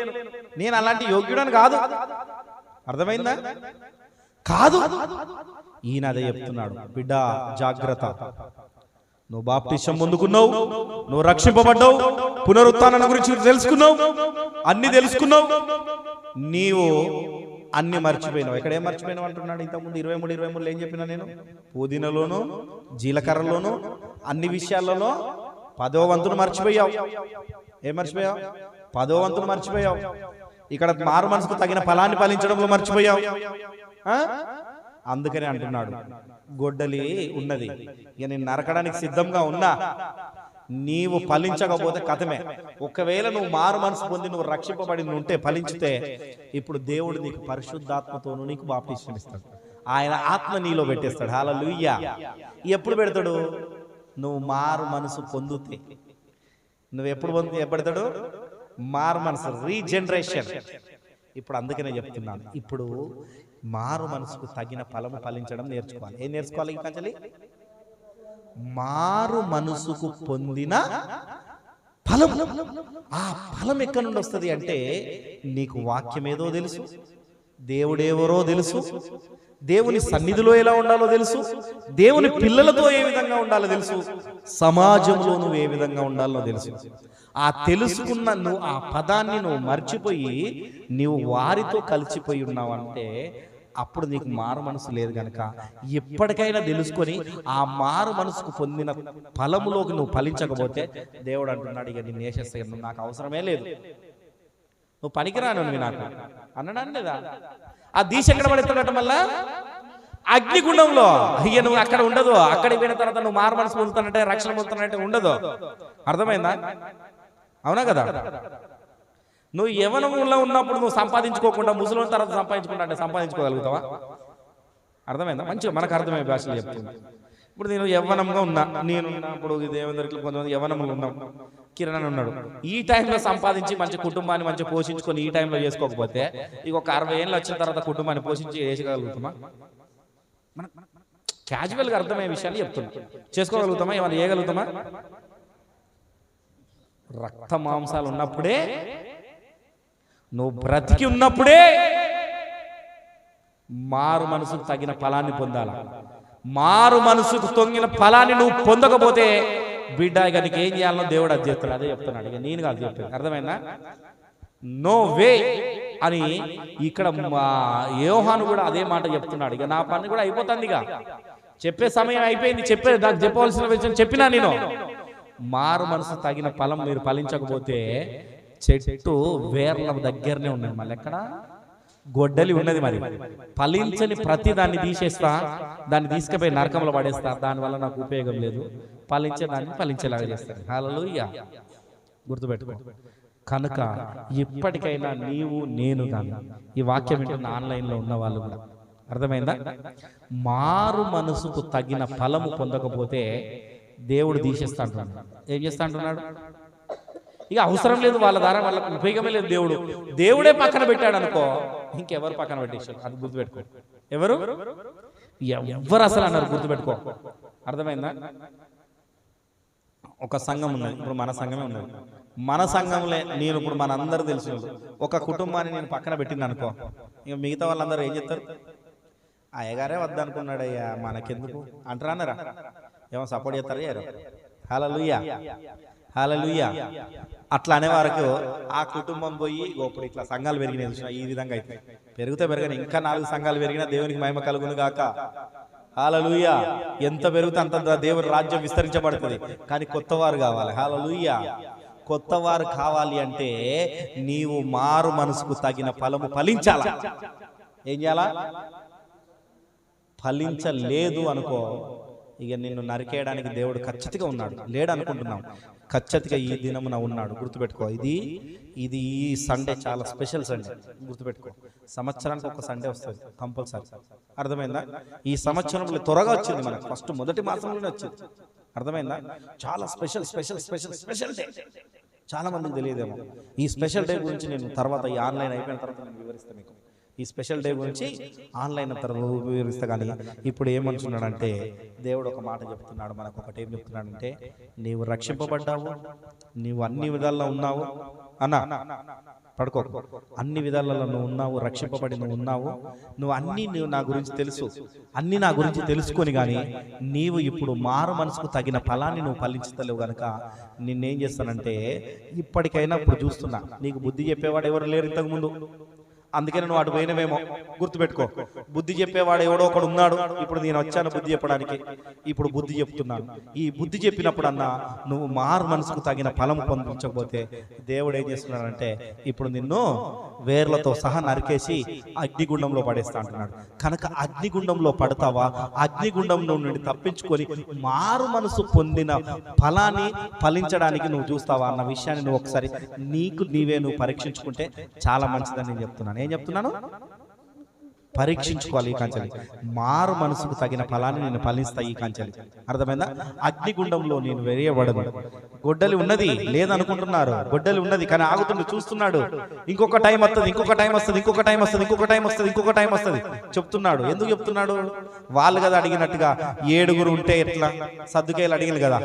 నేను అలాంటి యోగ్యుడని కాదు, అర్థమైందా? కాదు, ఈయన అదే చెప్తున్నాడు. బిడ్డ జాగ్రత్త, నువ్వు బాప్టిజం పొందుకున్నావు, నువ్వు రక్షింపబడ్డావు, పునరుత్థానం గురించి తెలుసుకున్నావు, అన్ని తెలుసుకున్నావు, నీవు అన్ని మర్చిపోయినావు. ఇక్కడ ఏం మర్చిపోయినావు అంటున్నాడు. ఇంతకుముందు 23 ఏం చెప్పినా నేను? పుదీనలోను, జీలకర్రలోను, అన్ని విషయాల్లోనూ 10వ వంతును మర్చిపోయావు. ఏం మర్చిపోయావు? 10వ వంతును మర్చిపోయావు. ఇక్కడ మారు మనసుకు తగిన ఫలాన్ని ఫలించడంలో మర్చిపోయావు. అందుకనే అంటున్నాడు, గొడ్డలి ఉన్నది, ఇక నేను నరకడానికి సిద్ధంగా ఉన్నా, నీవు ఫలించకపోతే కథమే. ఒకవేళ నువ్వు మారు మనసు పొంది నువ్వు రక్షింపబడి ఉంటే, ఫలించితే, ఇప్పుడు దేవుడు నీకు పరిశుద్ధాత్మతోను నీకు బాప్టిజం ఇస్తాడు. ఆయన ఆత్మ నీలో పెట్టేస్తాడు. హల్లెలూయా. ఎప్పుడు పెడతాడు? నువ్వు మారు మనసు పొందుతే. నువ్వు ఎప్పుడు పెడతాడు? మారు మనసు, రీజనరేషన్. ఇప్పుడు అందుకనే చెప్తున్నాను, ఇప్పుడు మారు మనసుకు తగిన ఫలము ఫలించడం నేర్చుకోవాలి. ఏం నేర్చుకోవాలి? కంచెలి మారు మనసుకు పొందిన ఫలం. ఆ ఫలం ఎక్కడి నుండి వస్తుంది అంటే, నీకు వాక్యం ఏదో తెలుసు, దేవుడెవరో తెలుసు, దేవుని సన్నిధిలో ఎలా ఉండాలో తెలుసు, దేవుని పిల్లలతో ఏ విధంగా ఉండాలో తెలుసు, సమాజంలో నువ్వు ఏ విధంగా ఉండాలో తెలుసు. ఆ తెలుసుకున్న నువ్వు ఆ పదాన్ని నువ్వు మర్చిపోయి నీవు వారితో కలిసిపోయి ఉన్నావంటే, అప్పుడు నీకు మారు మనసు లేదు గనక ఎప్పటికైనా తెలుసుకొని ఆ మారు మనసుకు పొందిన ఫలములోకి నువ్వు ఫలించకపోతే, దేవుడు అంటున్నాడు, ఇక నేను వేసేస్తాను, నువ్వు నాకు అవసరమే లేదు, నువ్వు పనికిరాను నాకు అన్నాడు లేదా? ఆ దీశ ఎక్కడ పడతాడట? మళ్ళా అగ్నిగుండంలో. ఇక నువ్వు అక్కడ ఉండదు. అక్కడికి పోయిన తర్వాత నువ్వు మారు మనసు పొందుతానంటే, రక్షణ పొందుతానంటే ఉండదు. అర్థమైందా? అవునా కదా? నువ్వు యవ్వనంలో ఉన్నప్పుడు నువ్వు సంపాదించుకోకుండా ముసలి తర్వాత సంపాదించుకుంటా అంటే సంపాదించుకోగలుగుతావా? అర్థమైందా? మంచిగా మనకు అర్థమయ్యే భాషలో చెప్తుంది. ఇప్పుడు నేను యవ్వనంగా ఉన్నా, నేను ఇప్పుడు దేవేంద్రకి కొంతమంది యవ్వనంలో ఉన్నాం, కిరణ్ ఉన్నాడు. ఈ టైంలో సంపాదించి మంచి కుటుంబాన్ని మంచి పోషించుకొని ఈ టైంలో చేసుకోకపోతే, ఇక ఒక 60 ఏళ్ళు వచ్చిన తర్వాత కుటుంబాన్ని పోషించి వేసుకోగలుగుతామా? క్యాజువల్గా అర్థమయ్యే విషయాలు చెప్తున్నా. చేసుకోగలుగుతామా? ఏమైనా చేయగలుగుతామా? రక్త మాంసాలు ఉన్నప్పుడే, నువ్వు బ్రతికి ఉన్నప్పుడే మారు మనసుకు తగిన ఫలాన్ని పొందాల. మారు మనసుకు తొంగిన ఫలాన్ని నువ్వు పొందకపోతే బిడ్డ ఇక నీకు ఏం చేయాలనో దేవుడు అది చెప్తాడు. అదే చెప్తున్నాడు, ఇక నేను కాదు చెప్పేది. అర్థమైందా? నో వే అని ఇక్కడ యోహాను కూడా అదే మాట చెప్తున్నాడు. ఇక నా పని కూడా అయిపోతుంది, ఇక చెప్పే సమయం అయిపోయింది. నాకు చెప్పవలసిన విషయం చెప్పినా నేను. మారు మనసు తగిన ఫలం మీరు ఫలించకపోతే చెట్టు వేర్ల దగ్గరనే ఉన్నది, మళ్ళీ ఎక్కడ గొడ్డలి ఉన్నది. మరి ఫలించని ప్రతి దాన్ని తీసేస్తా, దాన్ని తీసుకుపోయి నరకంలో పడేస్తా. దానివల్ల నాకు ఉపయోగం లేదు. ఫలించే దాన్ని ఫలించేలాగా చేస్తాను. హల్లెలూయా. గుర్తుపెట్టుకో. కనుక ఇప్పటికైనా నీవు నేను దాన్ని ఈ వాక్యం వింటున్న ఆన్లైన్లో ఉన్న వాళ్ళు కూడా అర్థమైందా? మారు మనసుకు తగిన ఫలము పొందకపోతే దేవుడు తీసేస్తా అంటున్నాడు. ఏం చేస్తా అంటున్నాడు? ఇక అవసరం లేదు, వాళ్ళ ద్వారా వాళ్ళకు ఉపయోగమే లేదు. దేవుడే పక్కన పెట్టాడు అనుకో, ఇంకెవరు పక్కన పెట్టేశారు. అది గుర్తుపెట్టుకో. ఎవరు అసలు అన్నారు, గుర్తుపెట్టుకో. అర్థమైందా? ఒక సంఘం ఉన్నది, ఇప్పుడు మన సంఘమే ఉన్నది. మన సంఘంలో నేను ఇప్పుడు మన అందరూ తెలిసిన ఒక కుటుంబాన్ని నేను పక్కన పెట్టింది అనుకో, ఇక మిగతా వాళ్ళందరూ ఏం చెప్తారు? అయ్యగారే వద్దనుకున్నాడయ్యా, మనకెందుకు అంటారా? ఏమో సపోర్ట్ చేస్తారా? హల్లెలూయా, హల్లెలూయా. అట్లా అనే వరకు ఆ కుటుంబం పోయి ఇప్పుడు ఇట్లా సంఘాలు పెరిగినాయి. ఈ విధంగా అయితే పెరగని ఇంకా 4 సంఘాలు పెరిగినా దేవునికి మహిమ కలుగును గాక. హల్లెలూయా. ఎంత పెరిగితే అంత దేవుని రాజ్యం విస్తరించబడుతుంది. కానీ కొత్తవారు కావాలి. హల్లెలూయా. కొత్తవారు కావాలి అంటే నీవు మారు మనసుకు తగిన ఫలము ఫలించాలా. ఏం చేయాలా? ఫలించలేదు అనుకో, ఇక నిన్ను నరికేయడానికి దేవుడు ఖచ్చితంగా ఉన్నాడు. లేడు అనుకుంటున్నాం, ఖచ్చితంగా ఈ దినమున ఉన్నాడు. గుర్తుపెట్టుకో. ఇది ఈ సండే చాలా స్పెషల్ సండే. గుర్తుపెట్టుకో. సంవత్సరానికి ఒక సండే వస్తుంది కంపల్సరీ. అర్థమైందా? ఈ సంవత్సరంలో త్వరగా వచ్చింది మనకు. ఫస్ట్ మొదటి మాసంలోనే వచ్చింది. అర్థమైందా? చాలా స్పెషల్ డే. చాలా మందికి తెలియదేమో. ఈ స్పెషల్ డే గురించి నేను తర్వాత ఈ ఆన్లైన్ అయిపోయిన తర్వాత నేను వివరిస్తాను మీకు. ఈ స్పెషల్ డే గురించి ఆన్లైన్ తర్వాత వివరిస్తా. కానీ ఇప్పుడు ఏమంటున్నాడంటే దేవుడు ఒక మాట చెప్తున్నాడు మనకు. ఒకటి ఏం చెప్తున్నాడంటే, నీవు రక్షింపబడ్డావు, నీవు అన్ని విధాల్లో ఉన్నావు అన్నా. పడుకో. అన్ని విధాలలో నువ్వు ఉన్నావు, రక్షింపబడి నువ్వు ఉన్నావు. నువ్వు నా గురించి తెలుసు, అన్ని నా గురించి తెలుసుకొని కానీ నీవు ఇప్పుడు మారు మనసుకు తగిన ఫలాన్ని నువ్వు ఫలించలేవు కనుక నిన్నేం చేస్తానంటే, ఇప్పటికైనా ఇప్పుడు చూస్తున్నా నీకు బుద్ధి చెప్పేవాడు ఎవరు లేరు ఇంతకుముందు. అందుకని నువ్వు అటు పోయినవేమో. గుర్తుపెట్టుకో. బుద్ధి చెప్పేవాడు ఎవడో ఒకడు ఉన్నాడు. ఇప్పుడు నేను వచ్చాను బుద్ధి చెప్పడానికి. ఇప్పుడు బుద్ధి చెప్తున్నాను. ఈ బుద్ధి చెప్పినప్పుడన్నా నువ్వు మారు మనసుకు తగిన ఫలం పొందించకపోతే దేవుడు ఏం చేస్తున్నాడంటే ఇప్పుడు నిన్ను వేర్లతో సహా నరికేసి అగ్నిగుండంలో పడేస్తా అంటున్నాడు. కనుక అగ్నిగుండంలో పడతావా? అగ్నిగుండంలో నుండి తప్పించుకొని మారు మనసు పొందిన ఫలాన్ని ఫలించడానికి నువ్వు చూస్తావా అన్న విషయాన్ని నువ్వు ఒకసారి నువ్వు పరీక్షించుకుంటే చాలా మంచిదని నేను చెప్తున్నాను. ఏం చెప్తున్నాను? పరీక్షించుకోవాలి. ఈ కాంచెలి మారు మనసుకు తగిన ఫలాన్ని నేను ఫలిస్తా. ఈ కాంచెలి అర్థమైందా? అగ్నిగుండంలో నేను వేయబడను. గొడ్డలి ఉన్నది లేదనుకుంటున్నారు, గొడ్డలి ఉన్నది కానీ ఆగుతుండు, చూస్తున్నాడు. ఇంకొక టైం వస్తుంది చెప్తున్నాడు. ఎందుకు చెప్తున్నాడు? వాళ్ళు కదా అడిగినట్టుగా 7 ఉంటే ఎట్లా? సద్దుకాయలు అడిగిన కదా,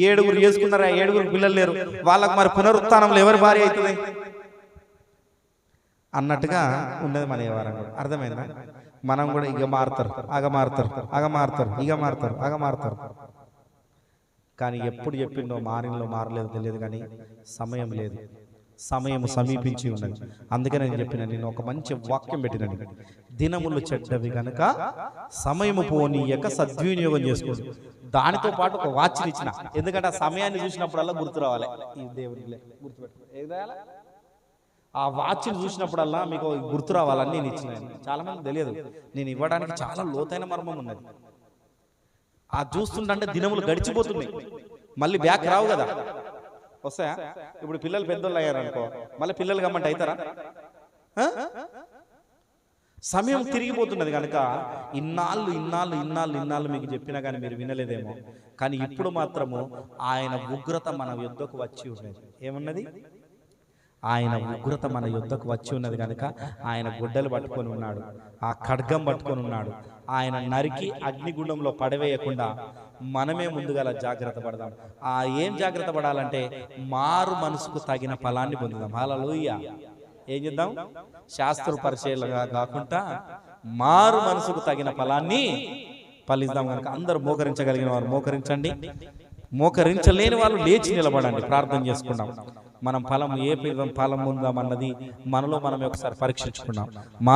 7 చేసుకున్నారా? 7 పిల్లలు లేరు వాళ్ళకు, మరి పునరుత్థానంలో ఎవరి భార్య అవుతుంది అన్నట్టుగా ఉన్నది మన వ్యవహారం కూడా. అర్థమైందా? మనం కూడా ఇక మారుతారు, మారుతారు. కానీ ఎప్పుడు చెప్పిండో మారలేదు తెలియదు. కానీ సమయం లేదు, సమయం సమీపించి ఉన్నది. అందుకే నేను చెప్పిన, నేను ఒక మంచి వాక్యం పెట్టినని, దినములు చెడ్డవి కనుక సమయము పోనీయక సద్వినియోగం చేసుకోండి. దానితో పాటు ఒక వాచ్ని ఇచ్చిన, ఎందుకంటే ఆ సమయాన్ని చూసినప్పుడల్లా గుర్తు రావాలి. ఈ దేవుడిలే గుర్తుపెట్టుకో. ఏదైనా ఆ వాచ్ని చూసినప్పుడల్లా మీకు గుర్తు రావాలని నేను ఇచ్చిన. చాలా మంది తెలియదు, నేను ఇవ్వడానికి చాలా లోతైన మర్మం ఉన్నది. ఆ చూస్తుంటే దినములు గడిచిపోతున్నాయి, మళ్ళీ బ్యాక్ రావు కదా. వస్తాయా? ఇప్పుడు పిల్లలు పెద్దోళ్ళు అయ్యారనుకో, మళ్ళీ పిల్లలు గమ్మంటే అవుతారా? సమయం తిరిగిపోతున్నది కనుక ఇన్నాళ్ళు మీకు చెప్పినా కానీ మీరు వినలేదేమో. కానీ ఇప్పుడు మాత్రము ఆయన ఉగ్రత మన యుద్ధకు వచ్చి ఉన్నది. ఏమున్నది? ఆయన ఉగ్రత మన యుద్ధకు వచ్చి ఉన్నది కనుక ఆయన గుడ్డలు పట్టుకొని ఉన్నాడు, ఆ ఖడ్గం పట్టుకొని ఉన్నాడు. ఆయన నరికి అగ్నిగుండంలో పడవేయకుండా మనమే ముందుగా జాగ్రత్త పడదాం. ఏం జాగ్రత్త పడాలంటే మారు మనసుకు తగిన ఫలాన్ని పొందుదాం. హల్లెలూయా. ఏం చేద్దాం? శాస్త్ర పరిచయాలుగా కాకుండా మారు మనసుకు తగిన ఫలాన్ని ఫలిద్దాం కనుక అందరూ మోకరించగలిగిన వారు మోకరించండి, మోకరించలేని వాళ్ళు లేచి నిలబడండి. ప్రార్థన చేసుకుందాం. మనం ఫలం ఏ ఫలం ఉందామన్నది మనలో మనం ఒకసారి పరీక్షించుకున్నాం.